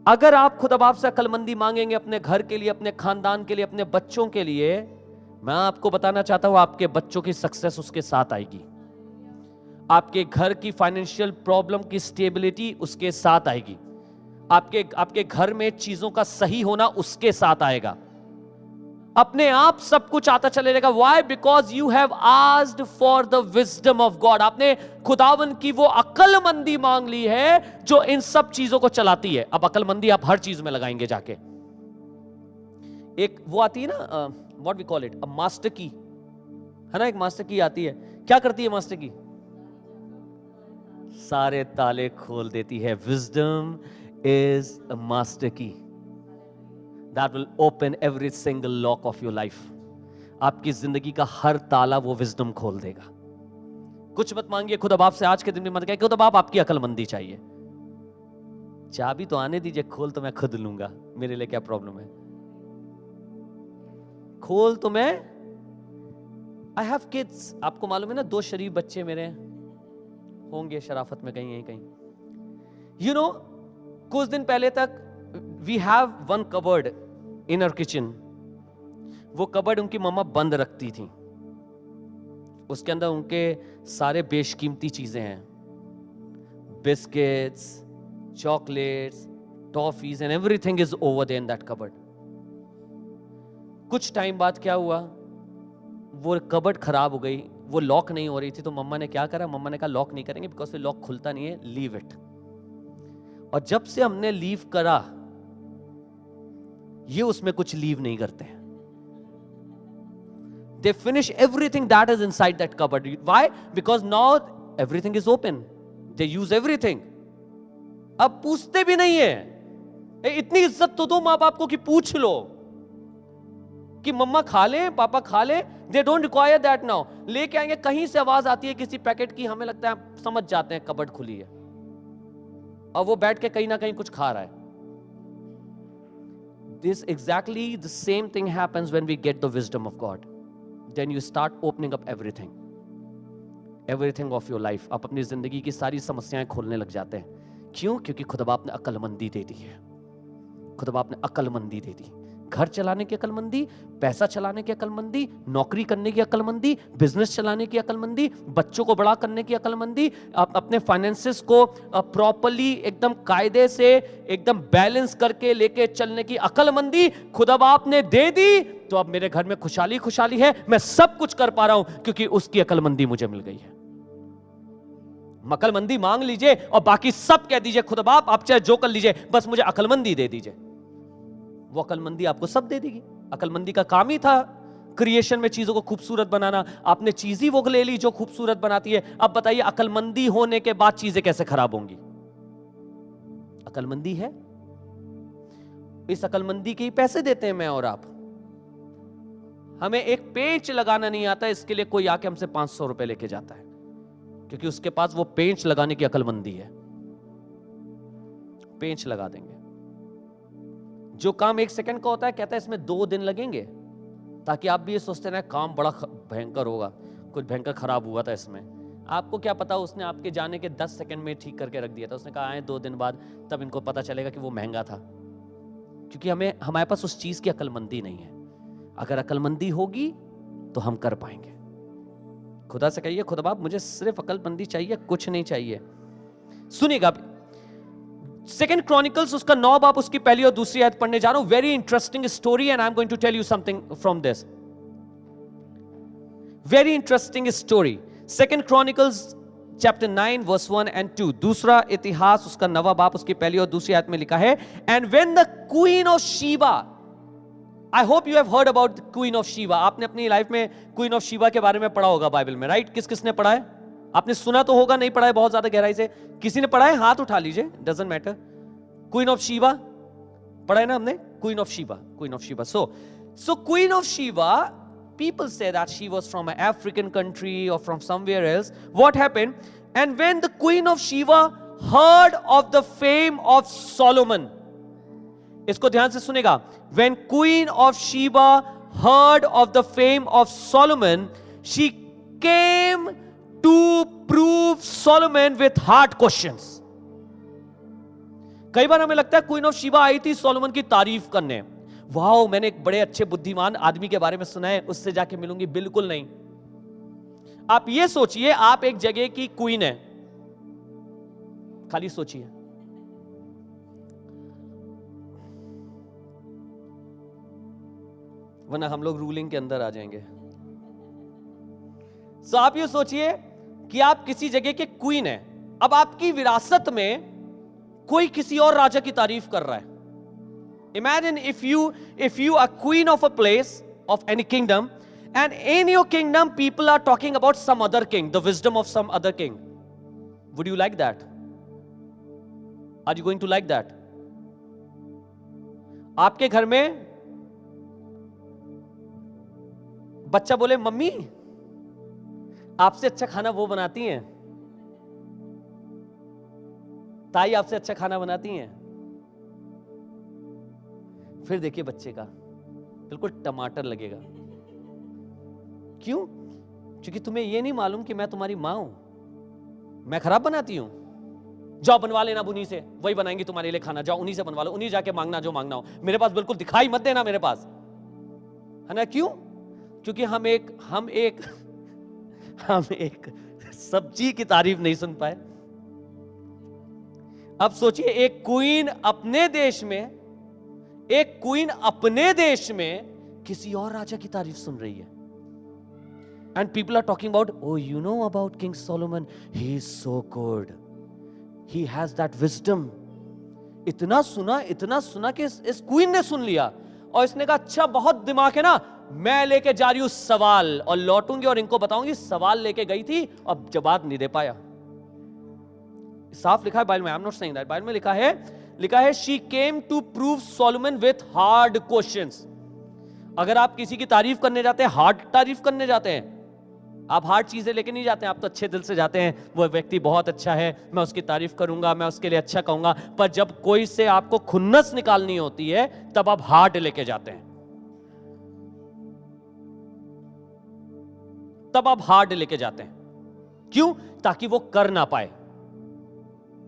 अगर आप खुदा बाप से अकलमंदी मांगेंगे अपने घर के लिए, अपने खानदान के लिए, अपने बच्चों के लिए, मैं आपको बताना चाहता हूं, आपके बच्चों की सक्सेस उसके साथ आएगी, आपके घर की फाइनेंशियल प्रॉब्लम की स्टेबिलिटी उसके साथ आएगी, आपके घर में चीजों का सही होना उसके साथ आएगा। अपने आप सब कुछ आता चले जाएगा। Why? Because you have asked for the wisdom of God. आपने खुदावन की वो अक्लमंदी मांग ली है जो इन सब चीजों को चलाती है। अब अक्लमंदी आप हर चीज में लगाएंगे जाके। एक वो आती है ना, what we call it, a master key, है ना, एक मास्टर की आती है। क्या करती है मास्टर की? सारे ताले खोल देती है। विजडम इज अ मास्टर की that will open every single lock of your life. आपकी जिंदगी का हर ताला वो विजडम खोल देगा। कुछ मत मांगिए खुदा बाप से आज के दिन में, मत कहिए खुदा बाप आपकी अक्लमंदी चाहिए। चाबी तो आने दीजिए, खोल तो मैं खुद लूंगा, मेरे लिए क्या प्रॉब्लम है। खोल तो मैं, आई हैव किड्स, आपको मालूम है ना, 2 शरीफ बच्चे मेरे होंगे शराफत में कहीं कहीं। यू नो, कुछ दिन पहले तक we have one cupboard in our kitchen. वो कबर्ड उनकी मम्मा बंद रखती थी, उसके अंदर उनके सारे बेशकीमती चीजें हैं, biscuits, chocolates, toffees and everything is over there in that cupboard. कुछ टाइम बाद क्या हुआ, वो कबर्ड खराब हो गई, वो लॉक नहीं हो रही थी। तो मम्मा ने क्या करा, मम्मा ने कहा लॉक नहीं करेंगे बिकॉज फिर लॉक खुलता नहीं है, लीव इट। और जब से हमने लीव करा, ये उसमें कुछ लीव नहीं करते हैं। They finish everything that is inside that cupboard. Why? Because now everything is open. They use everything. अब पूछते भी नहीं है। इतनी इज्जत तो दो माँ बाप को कि पूछ लो कि मम्मा खा ले, पापा खा ले। They don't require that now. लेके आएंगे, कहीं से आवाज आती है किसी पैकेट की, हमें लगता है समझ जाते हैं कबर्ड खुली है, और वो बैठ के कहीं ना कहीं कुछ खा रहा है। This exactly the same thing happens when we get the wisdom of God. Then you start opening up everything of your life. आप अपनी जिंदगी की सारी समस्याएं खोलने लग जाते हैं। क्यों? क्योंकि खुदा बाप ने अक्लमंदी दे दी है। खुदा बाप ने अक्लमंदी दे दी। घर चलाने की अक्लमंदी, पैसा चलाने की अक्लमंदी, नौकरी करने की अक्लमंदी, बिजनेस चलाने की अक्लमंदी, बच्चों को बड़ा करने की अक्लमंदी, अपने फाइनेंसेस को प्रॉपर्ली एकदम कायदे से एकदम बैलेंस करके लेके चलने की अक्लमंदी खुदा बाप ने दे दी। तो अब मेरे घर में खुशहाली खुशहाली है, मैं सब कुछ कर पा रहा हूं क्योंकि उसकी अक्लमंदी मुझे मिल गई है। अक्लमंदी मांग लीजिए और बाकी सब कह दीजिए खुदा बाप आप चाहे जो कर लीजिए, बस मुझे अक्लमंदी दे दीजिए। वो अक्लमंदी आपको सब दे देगी। अक्लमंदी का काम ही था क्रिएशन में चीजों को खूबसूरत बनाना। आपने चीज ही वो ले ली जो खूबसूरत बनाती है। अब बताइए अक्लमंदी होने के बाद चीजें कैसे खराब होंगी? अक्लमंदी है, इस अक्लमंदी के ही पैसे देते हैं मैं और आप। हमें एक पेंच लगाना नहीं आता, इसके लिए कोई आके हमसे 500 रुपए लेके जाता है क्योंकि उसके पास वो पेंच लगाने की अक्लमंदी है। पेंच लगा देंगे। जो काम 1 सेकंड का होता है, कहता है इसमें 2 दिन लगेंगे, ताकि आप भी ये सोचते ना काम बड़ा भयंकर होगा, कुछ भयंकर खराब हुआ था इसमें। आपको क्या पता, उसने आपके जाने के 10 सेकंड में ठीक करके रख दिया था। उसने कहा आए 2 दिन बाद, तब इनको पता चलेगा कि वो महंगा था, क्योंकि हमारे पास उस चीज की अक्लमंदी नहीं है। अगर अक्लमंदी होगी तो हम कर पाएंगे। खुदा से कहिए खुदा बाप मुझे सिर्फ अक्लमंदी चाहिए, कुछ नहीं चाहिए। सुनिएगा 2 क्रॉनिकल्स उसका 9 बाप उसकी पहली और दूसरी आयत पढ़ने जा रहा हूं। Very interesting story and I am going to tell you something from this. Very interesting story. 2 Chronicles chapter 9 verse 1 and 2। दूसरा इतिहास उसका 9वां बाप उसकी पहली और दूसरी आयत में लिखा है, and when the Queen of Sheba, I hope you have heard about Queen of Sheba. आपने अपनी लाइफ में क्वीन ऑफ शीबा के बारे में पढ़ा होगा बाइबल में, राइट? किस किसने पढ़ा है? आपने सुना तो होगा, नहीं पढ़ा है बहुत ज्यादा गहराई से। किसी ने पढ़ा है? हाथ उठा लीजिए, doesn't matter. Queen of Sheba पढ़ा है ना हमने? Queen of Sheba, Queen of Sheba. So Queen of Sheba, people say that she was from an African country or from somewhere else. What happened? And when the queen of Sheba heard of the fame of Solomon, इसको ध्यान से सुनेगा, when queen of Sheba heard of the fame of Solomon, she came to prove Solomon with hard questions. कई बार हमें लगता है queen of Sheba आई थी Solomon की तारीफ करने। वाओ, मैंने एक बड़े अच्छे बुद्धिमान आदमी के बारे में सुना है, उससे जाके मिलूंगी। बिल्कुल नहीं। आप ये सोचिए आप एक जगह की क्वीन है, खाली सोचिए। वरना हम लोग रूलिंग के अंदर आ जाएंगे। सो आप ये सोचिए कि आप किसी जगह के क्वीन हैं, अब आपकी विरासत में कोई किसी और राजा की तारीफ कर रहा है। Imagine if you are queen of a place, of any kingdom, and in your kingdom people are talking about some other king, the wisdom of some other king. Would you like that? Are you going to like that? आपके घर में बच्चा बोले mummy आपसे अच्छा खाना वो बनाती हैं, ताई आपसे अच्छा खाना बनाती हैं, फिर देखिए बच्चे का बिल्कुल टमाटर लगेगा। क्यों? क्योंकि तुम्हें यह नहीं मालूम कि मैं तुम्हारी मां हूं, मैं खराब बनाती हूं। जाओ बनवा लेना उन्हीं से, वही बनाएंगी तुम्हारे लिए खाना, जाओ उन्हीं से बनवा लो, उन्हीं जाके मांगना जो मांगना हो, मेरे पास बिल्कुल दिखाई मत देना मेरे पास, है ना? क्यों? क्योंकि हम एक सब्जी की तारीफ नहीं सुन पाए। अब सोचिए एक क्वीन अपने देश में किसी और राजा की तारीफ सुन रही है। And people are talking about, oh, you know about King Solomon, he is so good, he has that wisdom. इतना सुना कि इस क्वीन ने सुन लिया और इसने कहा अच्छा बहुत दिमाग है ना, मैं लेके जा रही हूं सवाल और लौटूंगी और इनको बताऊंगी सवाल लेके गई थी और जवाब नहीं दे पाया। साफ लिखा है बाइबल में, I am not saying that, Bible में लिखा है she came to prove Solomon with hard questions. अगर आप किसी की तारीफ करने जाते हैं, हार्ड तारीफ करने जाते हैं, आप हार्ड चीजें लेके नहीं जाते हैं, आप तो अच्छे दिल से जाते हैं, वो व्यक्ति बहुत अच्छा है, मैं उसकी तारीफ करूंगा, मैं उसके लिए अच्छा कहूंगा। पर जब कोई से आपको खुन्नस निकालनी होती है तब आप हार्ड लेके जाते हैं, तब आप हार्ड लेके जाते हैं। क्यों? ताकि वो कर ना पाए,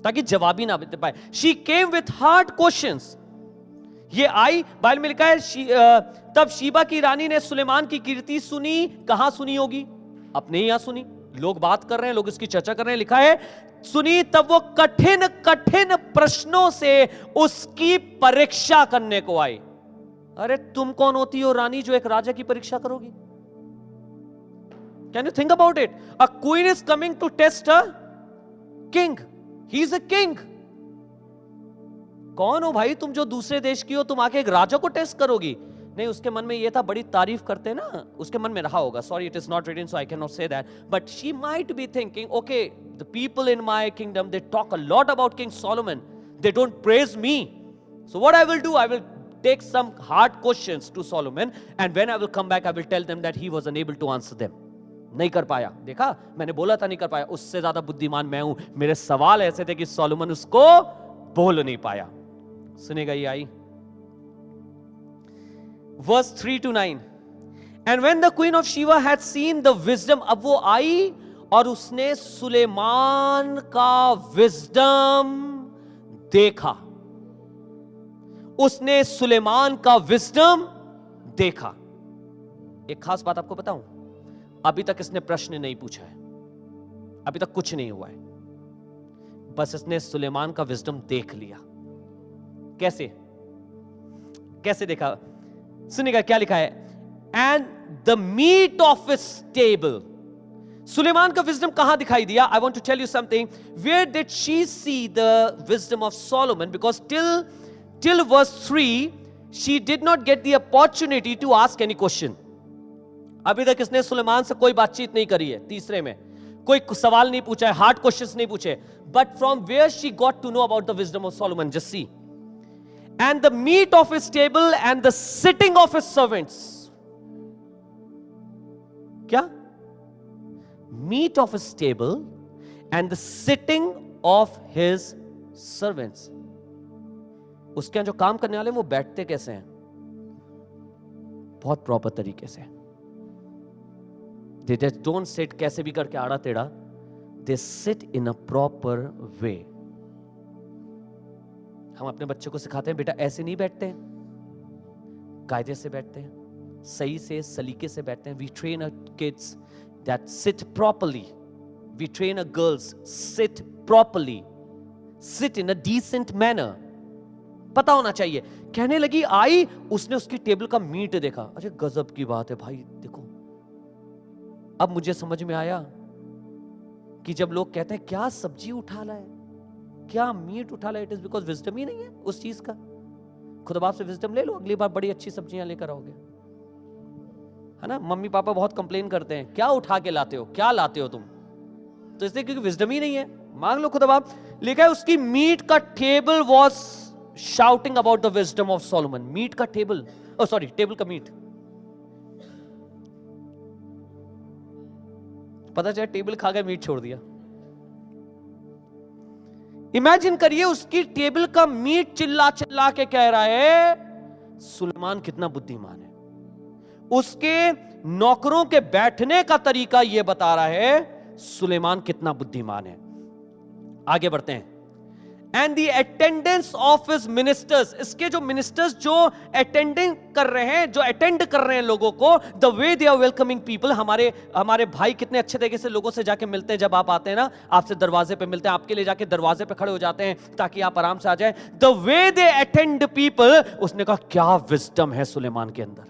ताकि जवाब ही ना दे पाए। She came with hard questions. ये आई, बाइबल में लिखा है तब शीबा की रानी ने सुलेमान की कीर्ति सुनी। कहां सुनी होगी? अपने ही यहां सुनी, लोग बात कर रहे हैं, लोग इसकी चर्चा कर रहे हैं। लिखा है सुनी, तब वो कठिन कठिन प्रश्नों से उसकी परीक्षा करने को आई। अरे तुम कौन होती हो रानी जो एक राजा की परीक्षा करोगी? Can you think about it? A queen is coming to test a king, he is a king. कौन हो भाई तुम जो दूसरे देश की हो, तुम आके एक राजा को टेस्ट करोगी? नहीं, उसके मन में ये था, बड़ी तारीफ करते ना, उसके मन में रहा होगा, sorry it is not written so I can not say that, but she might be thinking okay the people in my kingdom they talk a lot about King Solomon, they don't praise me, so what I will do, I will take some hard questions to Solomon and when I will come back I will tell them that he was unable to answer them. नहीं कर पाया, देखा मैंने बोला था नहीं कर पाया, उससे ज्यादा बुद्धिमान मैं हूं, मेरे सवाल ऐसे थे कि सोलोमन उसको बोल नहीं पाया। सुनेगा ये आई verse 3 to 9, and when the queen of Sheba had seen the wisdom, अब वो आई और उसने सुलेमान का विजडम देखा, उसने सुलेमान का विजडम देखा। एक खास बात आपको बताऊं, अभी तक इसने प्रश्न नहीं पूछा है, अभी तक कुछ नहीं हुआ है, बस इसने सुलेमान का विजडम देख लिया। कैसे कैसे देखा? सुनिएगा क्या लिखा है, and the meat of his table. सुलेमान का विजडम कहां दिखाई दिया? I want to tell you something, where did she see the wisdom of Solomon? Because till verse 3 she did not get the opportunity to ask any question. अभी तक इसने सुलेमान से कोई बातचीत नहीं करी है, तीसरे में कोई सवाल नहीं पूछा है, हार्ड क्वेश्चंस नहीं पूछे, but from where she got to know about the wisdom of Solomon, just see, and the meat of his table and the sitting of his servants. क्या? Meat of his table and the sitting of his servants. उसके यहाँ जो काम करने वाले वो बैठते कैसे हैं? बहुत प्रॉपर तरीके से। They just don't sit कैसे भी करके आड़ा टेढ़ा, they sit in a proper way. हम अपने बच्चों को सिखाते हैं बेटा ऐसे नहीं बैठते हैं, कायदे से बैठते हैं, सही से सलीके से बैठते हैं। We train our kids that sit properly, we train our girls sit properly, sit in a decent manner. पता होना चाहिए। कहने लगी, आई, उसने उसकी टेबल का मीट देखा। अरे गजब की बात है भाई, देखो अब मुझे समझ में आया कि जब लोग कहते हैं क्या सब्जी उठा लाए, क्या मीट उठा लाए, इट इज बिकॉज विजडम ही नहीं है उस चीज का। खुद बाप से विजडम ले लो, अगली बार बड़ी अच्छी सब्जियां लेकर आओगे, है ना। मम्मी पापा बहुत कंप्लेन करते हैं, क्या उठा के लाते हो, क्या लाते हो तुम, तो इसलिए क्योंकि विजडम ही नहीं है। मांग लो खुदा बाप। लिखा है उसकी मीट का table was shouting about the wisdom of Solomon. Meat का टेबल, ओ सॉरी, टेबल का मीट। पता चला टेबल खा गए, मीट छोड़ दिया। इमेजिन करिए, उसकी टेबल का मीट चिल्ला चिल्ला के कह रहा है सुलेमान कितना बुद्धिमान है। उसके नौकरों के बैठने का तरीका यह बता रहा है सुलेमान कितना बुद्धिमान है। आगे बढ़ते हैं। And the attendance of his ministers, इसके जो मिनिस्टर्स जो अटेंडिंग कर रहे हैं, जो अटेंड कर रहे हैं लोगों को, the way they are welcoming people. हमारे भाई कितने अच्छे तरीके से लोगों से जाके मिलते हैं। जब आप आते हैं ना, आपसे दरवाजे पे मिलते हैं, आपके लिए जाके दरवाजे पे खड़े हो जाते हैं ताकि आप आराम से आ जाए। The way they attend people, उसने कहा क्या विजडम है सुलेमान के अंदर,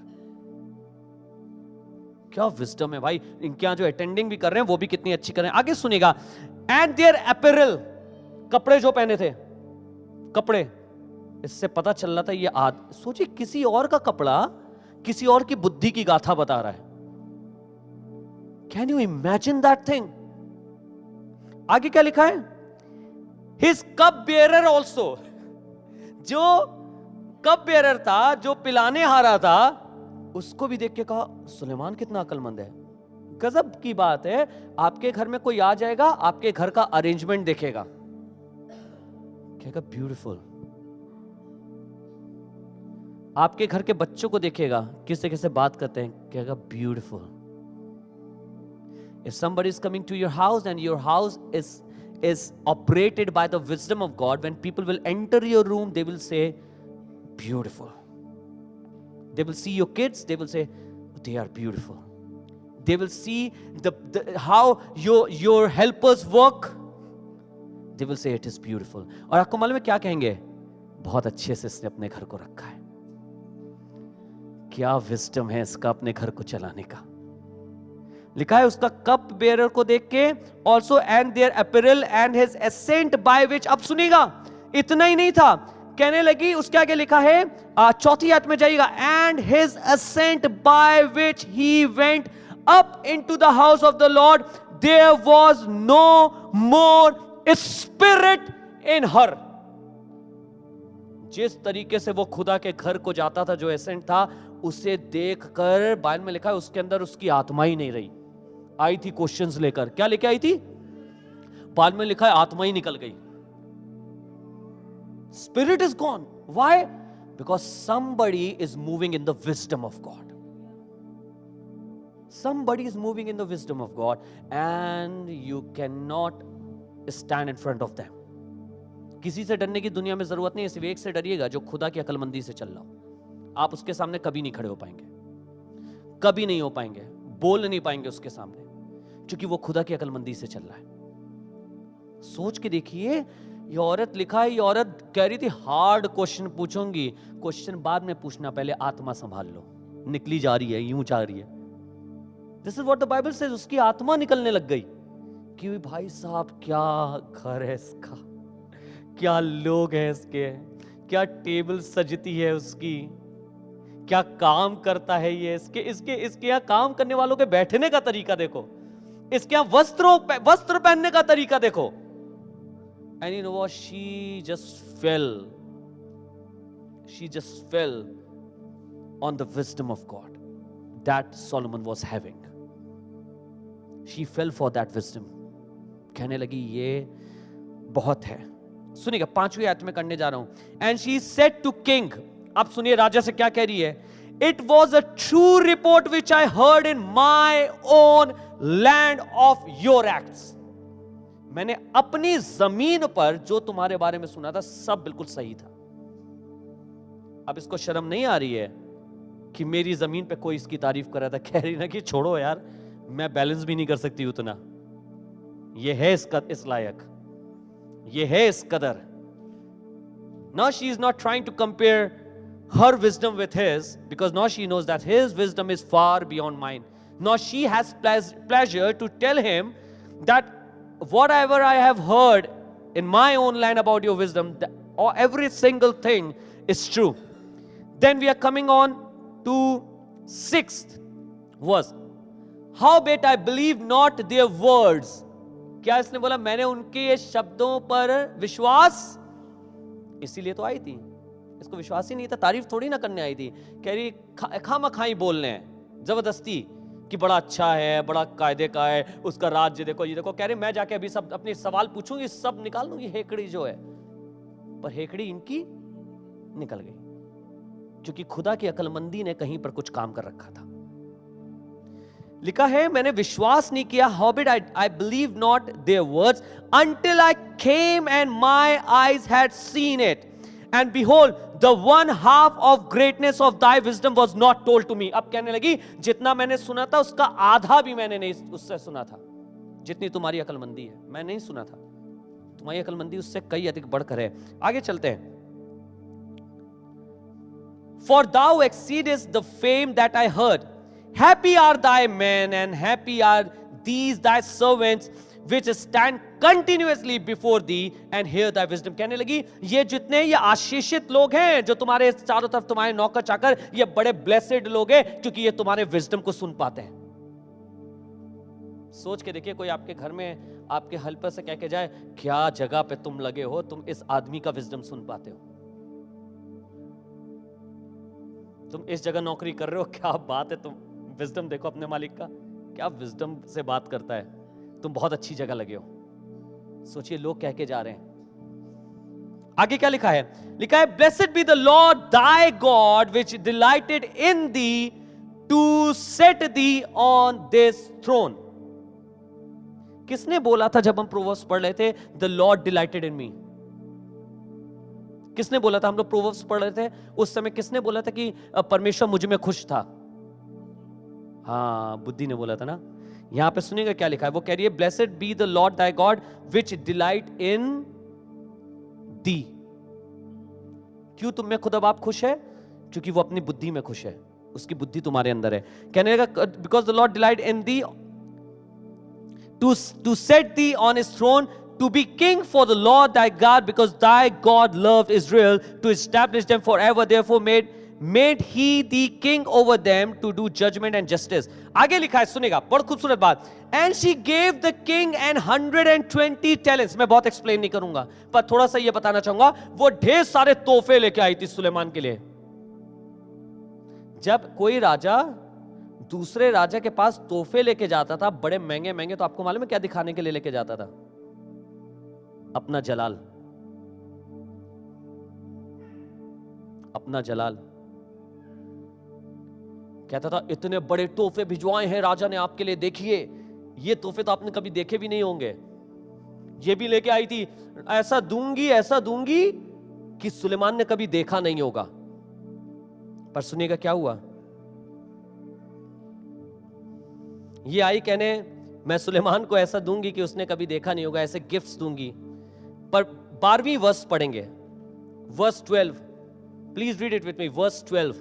क्या विजडम है भाई। इनके यहां जो अटेंडिंग भी कर रहे हैं वो भी कितनी अच्छी कर रहे हैं। आगे सुनेगा। एंड देयर अपैरल, कपड़े जो पहने थे, कपड़े, इससे पता चल रहा था ये सोचिए किसी और का कपड़ा किसी और की बुद्धि की गाथा बता रहा है। Can you imagine that thing. आगे क्या लिखा है, हिज कप बेयरर ऑल्सो, जो कप बेयरर था, जो पिलाने हारा था, उसको भी देख के कहा सुलेमान कितना अक्लमंद है। गजब की बात है, आपके घर में कोई आ जाएगा, आपके घर का अरेंजमेंट देखेगा, कहेगा ब्यूटीफुल। आपके घर के बच्चों को देखेगा, किस तरीके से बात करते हैं, कहेगा beautiful. If somebody is coming to your house and your house is operated by the wisdom of God, when people will enter your room, they will say beautiful. They will see your kids, they will say they are beautiful. They will see how your helpers work, they will say it is beautiful. और आपको मालूम है क्या कहेंगे, बहुत अच्छे से इसने अपने घर को रखा है, क्या विजडम है इसका अपने घर को चलाने का। लिखा है उसका कप बेयरर को देख के, also and their apparel and his ascent by which. अब सुनिएगा, इतना ही नहीं था, कहने लगी, उसके आगे लिखा है, चौथी आयत में जाइएगा, and his ascent by which he went up into the house of the Lord, there was no more spirit in her. जिस तरीके से वो खुदा के घर को जाता था, जो एसेंट था, उसे देखकर बाइबल में लिखा है उसके अंदर उसकी आत्मा ही नहीं रही। आई थी क्वेश्चंस लेकर, क्या लेके आई थी, बाइबल में लिखा है आत्मा ही निकल गई। Spirit is gone. Why? Because somebody is moving in the wisdom of God. Somebody is moving in the wisdom of God and you cannot stand in front of them. किसी से डरने की दुनिया में जरूरत नहीं है, सिर्फ एक से डरिएगा जो खुदा की अक्लमंदी से चल रहा हो। आप उसके सामने कभी नहीं खड़े हो पाएंगे, कभी नहीं हो पाएंगे, बोल नहीं पाएंगे उसके सामने, क्योंकि वो खुदा की अक्लमंदी से चल रहा है। सोच के देखिए, ये औरत, लिखा है ये औरत कह रही थी हार्ड क्वेश्चन पूछूंगी, क्वेश्चन बाद में पूछना, पहले आत्मा संभाल लो, निकली जा रही है, यूं जा रही है। This is what the Bible says. उसकी आत्मा निकलने लग गई कि भाई साहब क्या घर है इसका, क्या लोग हैं इसके, क्या टेबल सजती है उसकी, क्या काम करता है ये, इसके यहाँ काम करने वालों के बैठने का तरीका देखो, इसके यहाँ वस्त्र पहनने का तरीका देखो। And you know what? She just fell on the wisdom of God that Solomon was having. She fell for that wisdom. कहने लगी ये बहुत है। सुनिएगा, 5वीं आयत में करने जा रहा हूं। And she said to king, अब सुनिए राजा से क्या कह रही है, It was a true report which I heard in my own land of your acts. मैंने अपनी जमीन पर जो तुम्हारे बारे में सुना था सब बिल्कुल सही था। अब इसको शर्म नहीं आ रही है कि मेरी जमीन पे कोई इसकी तारीफ कर रहा था, कह रही ना कि छोड़ो यार, मैं बैलेंस भी नहीं कर सकती उतना, ये है इस लायक, ये है इस कदर। Now she is not trying to compare her wisdom with his, because now she knows that his wisdom is far beyond mine. Now she has pleasure to tell him that whatever I have heard in my own land about your wisdom, or every single thing is true. Then we are coming on to 6th verse. Howbeit I believe not their words. क्या इसने बोला? मैंने उनके ये शब्दों पर विश्वास, इसीलिए तो आई थी, इसको विश्वास ही नहीं था, तारीफ थोड़ी ना करने आई थी। कह रही खामखाई बोलने हैं जबरदस्ती कि बड़ा अच्छा है, बड़ा कायदे का है, उसका राज्य देखो, ये देखो। कह रही मैं जाके अभी सब अपने सवाल पूछूंगी, सब निकाल लूंगी हेकड़ी जो है। पर हेकड़ी इनकी निकल गई, क्योंकि खुदा की अक्लमंदी ने कहीं पर कुछ काम कर रखा था। लिखा है मैंने विश्वास नहीं किया, howbeit I believe not their words until I came and my eyes had seen it, and behold the one half of greatness of thy wisdom was not told to me. अब कहने लगी जितना मैंने सुना था उसका आधा भी मैंने नहीं उससे सुना था, जितनी तुम्हारी अक्लमंदी है मैं नहीं सुना था, तुम्हारी अक्लमंदी उससे कई अधिक बढ़कर है। आगे चलते हैं। For thou exceedest the fame that I heard. Happy are thy men, and happy are these thy servants which stand continuously before thee and hear thy wisdom. कहने लगी ये जितने ये आशीषित लोग हैं जो तुम्हारे चारों तरफ तुम्हारे नौकर चाकर, ये बड़े ब्लेसेड लोग हैं क्योंकि ये तुम्हारे विजडम को सुन पाते हैं। सोच के देखिए, कोई आपके घर में आपके हेल्पर से कह के जाए क्या जगह पे तुम लगे हो, तुम इस आदमी का विजडम सुन पाते हो, तुम इस जगह नौकरी कर रहे हो, क्या बात है, तुम विजडम देखो अपने मालिक का, क्या विजडम से बात करता है, तुम बहुत अच्छी जगह लगे हो। सोचिए लोग कह के जा रहे हैं। आगे क्या लिखा है? लिखा है blessed be the Lord thy God which delighted in thee to set thee on this throne. किसने बोला था जब हम प्रोवर्ब्स पढ़ रहे थे, the Lord delighted in me? किसने बोला था? हम लोग प्रोवर्ब्स पढ़ रहे थे उस समय, किसने बोला था कि परमेश्वर मुझ में खुश था? हाँ, बुद्धि ने बोला था ना। यहां पे सुनिएगा क्या लिखा है, वो कह रही है blessed be the Lord thy God which delight in thee. क्यों तुम में खुदा बाप खुश है? क्योंकि वो अपनी बुद्धि में खुश है, उसकी बुद्धि तुम्हारे अंदर है। कहने लगा because the Lord delight in thee to set thee on his throne to be king for the Lord thy God, because thy God loved Israel to establish them forever. Therefore made he thee king over them to do judgment and justice. आगे लिखा है, सुनेगा, बहुत खूबसूरत बात। And she gave the king 120 talents. मैं बहुत explain नहीं करूंगा, पर थोड़ा सा ये बताना चाहूंगा, वो ढेर सारे तोहफे लेके आई थी सुलेमान के लिए। जब कोई राजा दूसरे राजा के पास तोहफे लेके जाता था, बड़े महंगे महंगे, तो आपको मालूम है क्या दिखाने के लिए लेके जाता था? अपना जलाल, अपना जलाल। कहता था इतने बड़े तोहफे भिजवाए हैं राजा ने आपके लिए, देखिए ये तोहफे तो आपने कभी देखे भी नहीं होंगे। ये भी लेके आई थी, ऐसा दूंगी कि सुलेमान ने कभी देखा नहीं होगा। पर सुनिएगा क्या हुआ, ये आई कहने मैं सुलेमान को ऐसा दूंगी कि उसने कभी देखा नहीं होगा, ऐसे गिफ्ट्स दूंगी। पर 12वीं वर्स पढ़ेंगे, verse 12, please read it with me, verse 12,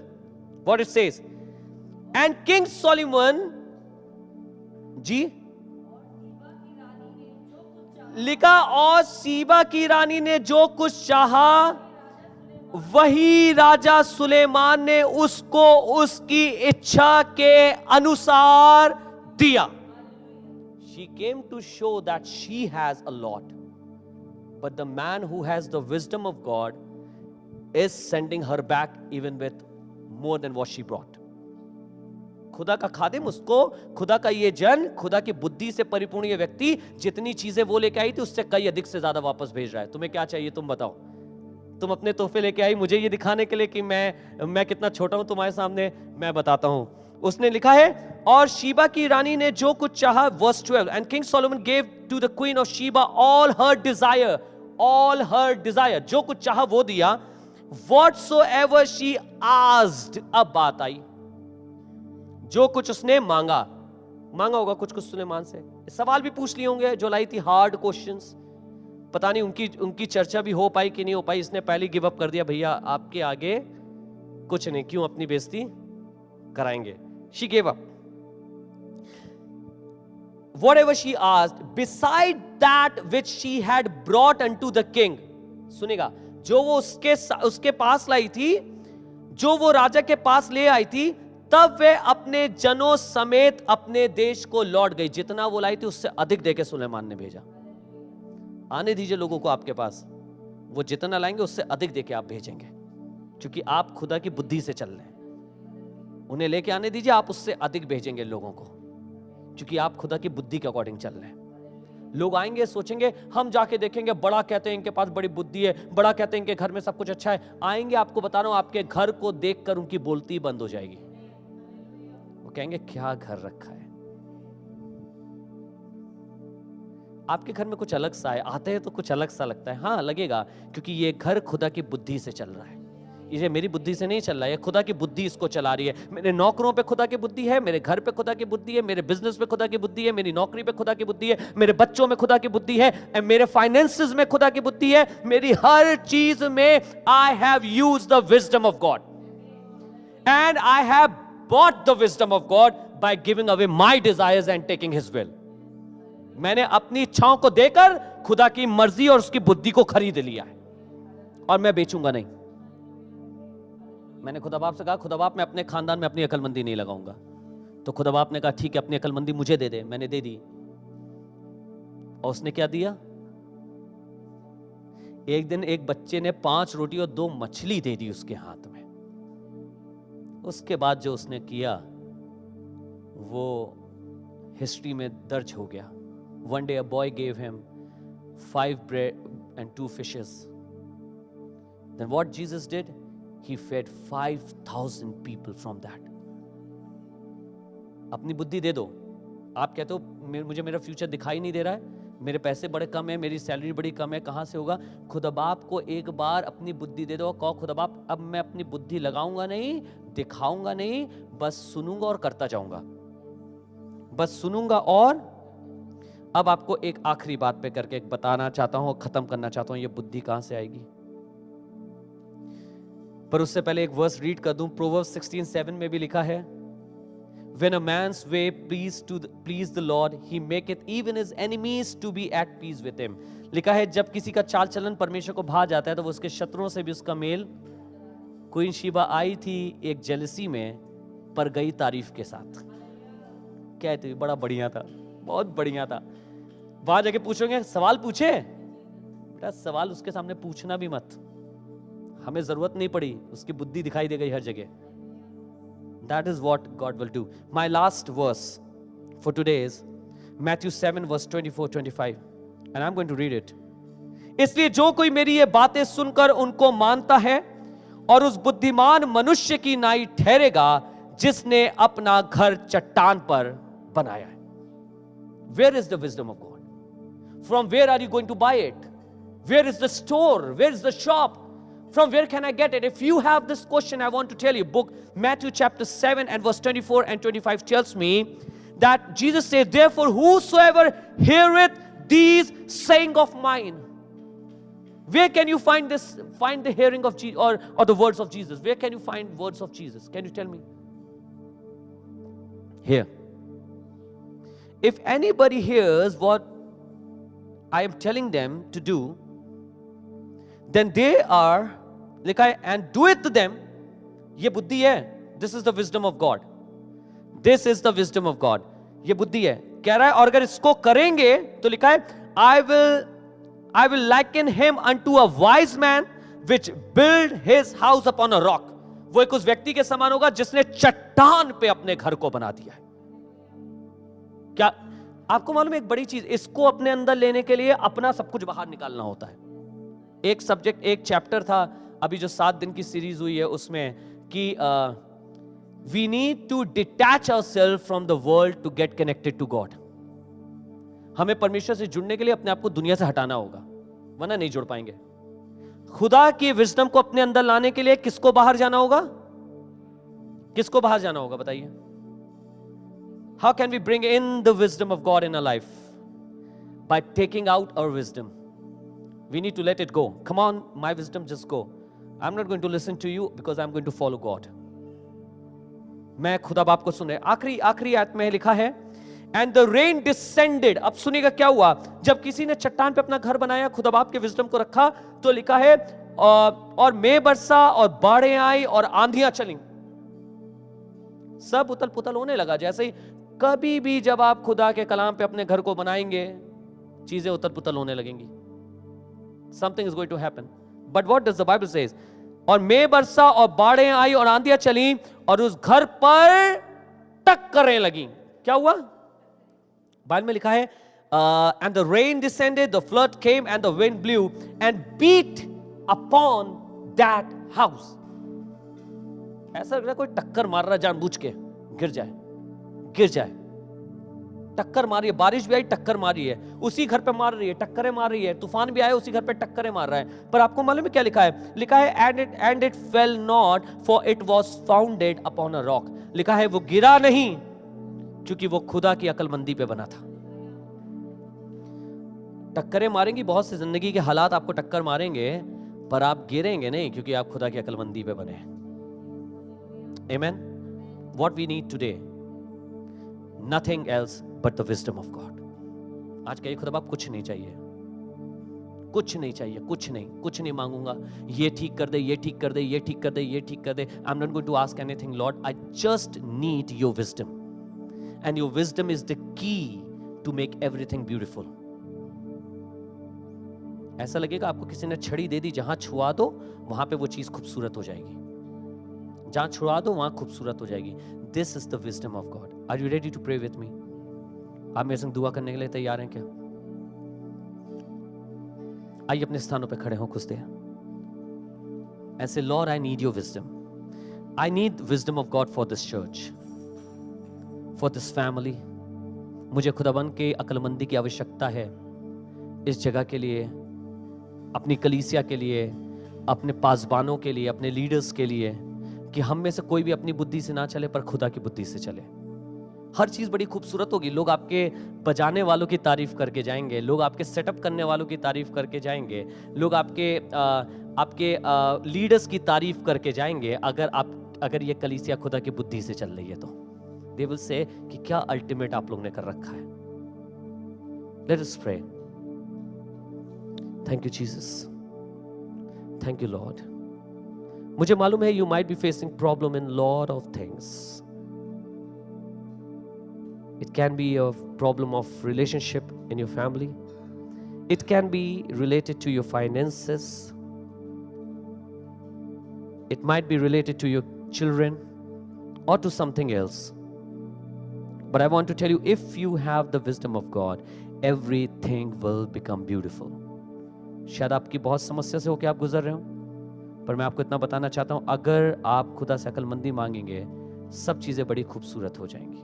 what it says. And king Solomon ji, लिखा और सीबा की रानी ने जो कुछ चाहा वही राजा सुलेमान ने उसको उसकी इच्छा के अनुसार दिया। She came to show that she has a lot, but the man who has the wisdom of God is sending her back even with more than what she brought. खुदा का खादिम, उसको खुदा का ये जन, खुदा की बुद्धि से परिपूर्ण ये व्यक्ति जितनी चीजें वो लेके आई थी उससे कई अधिक से ज्यादा वापस भेज रहा है। तुम्हें क्या चाहिए तुम बताओ? तुम अपने तोहफे लेके आई मुझे ये दिखाने के लिए कि मैं कितना छोटा हूं तुम्हारे सामने, मैं बताता हूं। उसने लिखा है और शीबा की रानी ने जो कुछ चाहा, verse 12, and king Solomon gave to the Queen of Sheba all her desire, जो कुछ चाहा वो दिया, व्हाटसोएवर शी आस्क्ड। अब बात आई, जो कुछ उसने मांगा होगा कुछ सुलेमान से, सवाल भी पूछ लिए होंगे जो लाई थी हार्ड क्वेश्चंस, पता नहीं उनकी चर्चा भी हो पाई कि नहीं हो पाई, इसने पहले गिव अप कर दिया, भैया आपके आगे कुछ नहीं, क्यों अपनी बेइज्जती कराएंगे. She gave up. Whatever she asked, beside that which she had brought unto the king. सुनेगा, जो वो उसके पास लाई थी, जो वो राजा के पास ले आई थी, तब वे अपने जनों समेत अपने देश को लौट गई. जितना वो लाई थी उससे अधिक देके सुलेमान ने भेजा. आने दीजिए लोगों को आपके पास, वो जितना लाएंगे उससे अधिक देके आप भेजेंगे, क्योंकि आप खुदा की बुद्धि से चल रहे हैं. उन्हें लेके आने दीजिए, आप उससे अधिक भेजेंगे लोगों को, क्योंकि आप खुदा की बुद्धि के अकॉर्डिंग चल रहे हैं. लोग आएंगे, सोचेंगे हम जाके देखेंगे, बड़ा कहते हैं इनके पास बड़ी बुद्धि है, बड़ा कहते हैं इनके घर में सब कुछ अच्छा है. आएंगे, आपको बता रहा हूं, आपके घर को देखकर उनकी बोलती बंद हो जाएगी. वो कहेंगे क्या घर रखा है, आपके घर में कुछ अलग सा है. आते हैं तो कुछ अलग सा लगता है, हाँ लगेगा, क्योंकि ये घर खुदा की बुद्धि से चल रहा है. ये मेरी बुद्धि से नहीं चल रहा है, खुदा की बुद्धि इसको चला रही है. मेरे नौकरों पे खुदा की बुद्धि है, मेरे घर पे खुदा की बुद्धि है, मेरे बिजनेस पे खुदा की बुद्धि है, मेरी नौकरी पे खुदा की बुद्धि है, मेरे बच्चों में खुदा की बुद्धि है, मेरे फाइनेंसेस में खुदा की बुद्धि है, मेरी हर चीज में I have used the wisdom of God and I have bought the wisdom of God by giving away my desires and taking his will. मैंने अपनी इच्छाओं को देकर खुदा की मर्जी और उसकी बुद्धि को खरीद लिया है, और मैं बेचूंगा नहीं. मैंने खुदा बाप से कहा, खुदा बाप मैं अपने खानदान में अपनी अकलमंदी नहीं लगाऊंगा. तो खुदा बाप ने कहा ठीक है, अपनी अकलमंदी मुझे दे दे. मैंने दे दी, और उसने क्या दिया? एक दिन एक बच्चे ने 5 रोटी और 2 मछली दे दी उसके हाथ में. उसके बाद जो उसने किया वो हिस्ट्री में दर्ज हो गया. One day a boy gave him 5 bread and 2 fishes. Then what Jesus did? He fed 5,000 people from that. अपनी बुद्धि दे दो. आप कहते हो मुझे मेरा फ्यूचर दिखाई नहीं दे रहा है, मेरे पैसे बड़े कम है, मेरी सैलरी बड़ी कम है, कहां से होगा? खुदा बाप को एक बार अपनी बुद्धि दे दो. कहो खुदा बाप अब मैं अपनी बुद्धि लगाऊंगा नहीं, दिखाऊंगा नहीं, बस सुनूंगा और करता जाऊंगा, बस सुनूंगा. और अब आपको एक आखिरी बात पे करके बताना चाहता हूं, खत्म करना चाहता हूं, ये बुद्धि कहां से आएगी. पर उससे पहले एक वर्स रीड कर दूं. प्रोवर्ब्स 16:7 में भी लिखा है, When a man's way please the Lord, he maketh even his enemies to be at peace with him. लिखा है जब किसी का चाल चलन परमेश्वर को भा जाता है तो वो उसके शत्रुओं से भी उसका मेल. क्वीन शीबा आई थी एक जेलसी में, पर गई तारीफ के साथ. कहती बड़ा बढ़िया था, बहुत बढ़िया था. वहां जाके पूछोगे, सवाल पूछे बेटा, सवाल उसके सामने पूछना भी मत, हमें जरूरत नहीं पड़ी, उसकी बुद्धि दिखाई दे गई हर जगह. That is what God will do. My last verse for today is Matthew 7 verse 24-25, and I'm going to read it. इसलिए जो कोई मेरी ये बातें सुनकर उनको मानता है और उस बुद्धिमान मनुष्य की नाई ठहरेगा जिसने अपना घर चट्टान पर बनाया है. Where is the wisdom of God? From where are you going to buy it? Where is the store? Where is the shop? From where can I get it? If you have this question, I want to tell you, book Matthew chapter 7 and verse 24 and 25 tells me that Jesus said, therefore whosoever heareth these saying of mine. Where can you find this, find the hearing of Jesus or the words of Jesus? Where can you find words of Jesus? Can you tell me? Here. If anybody hears what I am telling them to do, then they are, लिखा है, and do it to them. ये बुद्धि है. This is the wisdom of God. This is the wisdom of God. ये बुद्धि है. कह रहा है और अगर इसको करेंगे तो लिखा है, I will liken him unto a wise man which built his house upon a rock. वो एक उस व्यक्ति के समान होगा जिसने चट्टान पे अपने घर को बना दिया है. क्या आपको मालूम है एक बड़ी चीज, इसको अपने अंदर लेने के लिए अपना सब कुछ बाहर निकालना होता है. एक सब्जेक्ट, एक चैप्टर था अभी जो 7 दिन की सीरीज हुई है उसमें कि we need to detach ourselves from the world to get connected to God. हमें परमेश्वर से जुड़ने के लिए अपने आप को दुनिया से हटाना होगा, वरना नहीं जुड़ पाएंगे. खुदा की विजडम को अपने अंदर लाने के लिए किसको बाहर जाना होगा? किसको बाहर जाना होगा बताइए? How can we bring in the wisdom of God in our life? By taking out our wisdom. We need to let it go. Come on, my wisdom, just go. I'm not going to listen to you because I'm going to follow God. मैं खुदा बाप को सुने. आखिरी आयत में लिखा है, and the rain descended. अब सुनिएगा क्या हुआ. जब किसी ने चट्टान पे अपना घर बनाया, खुदा बाप के विजडम को रखा, तो लिखा है और मेघ बरसा और बाढ़ें आई और आंधियां चली. सब उतल पुतल होने लगा. जैसे ही कभी भी जब आप खुदा के कलाम पे अपने घर को बनाएंगे, चीजें उतल पुतल होने लगेंगी. Something is going to happen. But what does the Bible says? और मेघ बरसा और बाढ़ें आई और आंधियां चली और उस घर पर टक्करें लगी. क्या हुआ? बाइबल में लिखा है, and the rain descended, the flood came, and the wind blew and beat upon that house. ऐसा लग रहा है कोई टक्कर मार रहा है जानबूझ के, गिर जाए. टक्कर मारी है. बारिश भी आई, टक्कर मारी है. उसी घर पे मार रही है, टक्करें मार रही है. तूफान भी आया, उसी घर पे टक्करें मार रहा है. पर आपको मालूम है क्या लिखा है? लिखा है and it fell not, for it was founded upon a rock. लिखा है वो गिरा नहीं, क्योंकि वो खुदा की अक्लमंदी पे बना था. टक्करें मारेंगी, बहुत से जिंदगी के हालात आपको टक्कर मारेंगे, पर आप गिरेंगे नहीं, क्योंकि आप खुदा की अक्लमंदी पे बने हैं. Amen. What we need today, nothing else but the wisdom of God. आज कहिए, खुदा बाप कुछ नहीं चाहिए, कुछ नहीं मांगूंगा. ये ठीक कर दे, ये ठीक कर दे, ये ठीक कर दे, ये ठीक कर दे. I'm not going to ask anything, Lord. I just need your wisdom. And your wisdom is the key to make everything beautiful. ऐसा लगेगा आपको किसी ने छड़ी दे दी, जहां छुआ दो वहां पे वो चीज खूबसूरत हो जाएगी. जहां छुआ दो वहां खूबसूरत हो जाएगी. This is the wisdom of God. Are you ready to pray with me? आप मेरे संग दुआ करने के लिए तैयार हैं क्या? आइए अपने स्थानों पे खड़े हों कुछ देर. And say, Lord, I need your wisdom. I need wisdom of God for this church, for this family. मुझे खुदाबंद के अक्लमंदी की आवश्यकता है इस जगह के लिए, अपनी कलीसिया के लिए, अपने पासबानों के लिए, अपने लीडर्स के लिए, कि हम में से कोई भी अपनी बुद्धि से ना चले, पर खुदा की बुद्धि से चले. हर चीज बड़ी खूबसूरत होगी. लोग आपके बजाने वालों की तारीफ करके जाएंगे, लोग आपके सेटअप करने वालों की तारीफ करके जाएंगे, लोग आपके लीडर्स की तारीफ करके जाएंगे, अगर ये कलीसिया खुदा की बुद्धि से चल रही है. तो दे विल से कि क्या अल्टीमेट आप लोगों ने कर रखा है. Let us pray. Thank you Jesus, thank you Lord. मुझे मालूम है you might be facing problem in lot of things. It can be a problem of relationship in your family. It can be related to your finances. It might be related to your children or to something else. But I want to tell you, if you have the wisdom of God, everything will become beautiful. शायद आपकी बहुत समस्या से होकर आप गुजर रहे हो, पर मैं आपको इतना बताना चाहता हूं, अगर आप खुदा से अक्लमंदी मांगेंगे, सब चीजें बड़ी खूबसूरत हो जाएंगी.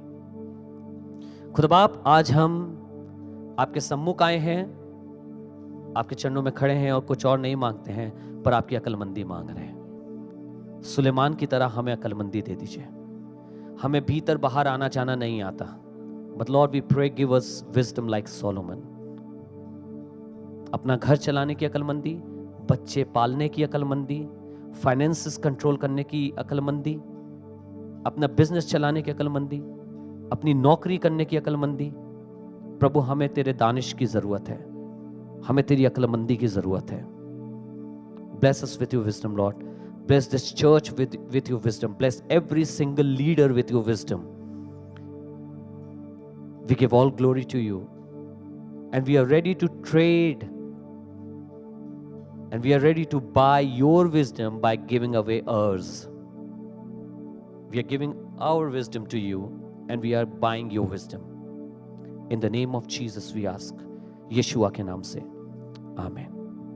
खुदा बाप, आज हम आपके सम्मुख आए हैं, आपके चरणों में खड़े हैं और कुछ और नहीं मांगते हैं, पर आपकी अक्लमंदी मांग रहे हैं. सुलेमान की तरह हमें अक्लमंदी दे दीजिए. हमें भीतर बाहर आना जाना नहीं आता, but Lord we pray give us wisdom like Solomon. अपना घर चलाने की अक्लमंदी, बच्चे पालने की अक्लमंदी, फाइनेंसेस कंट्रोल करने की अक्लमंदी, अपना बिजनेस चलाने की अक्लमंदी, अपनी नौकरी करने की अक्लमंदी. प्रभु, हमें तेरे दानिश की जरूरत है, हमें तेरी अक्लमंदी की जरूरत है. Bless us with your wisdom, Lord. Bless this church with your wisdom. Bless every single leader with your wisdom. We give all glory to you, and we are ready to trade, and we are ready to buy your wisdom by giving away ours. We are giving our wisdom to you, and we are buying your wisdom. In the name of Jesus we ask, Yeshua के नाम से, आमेन.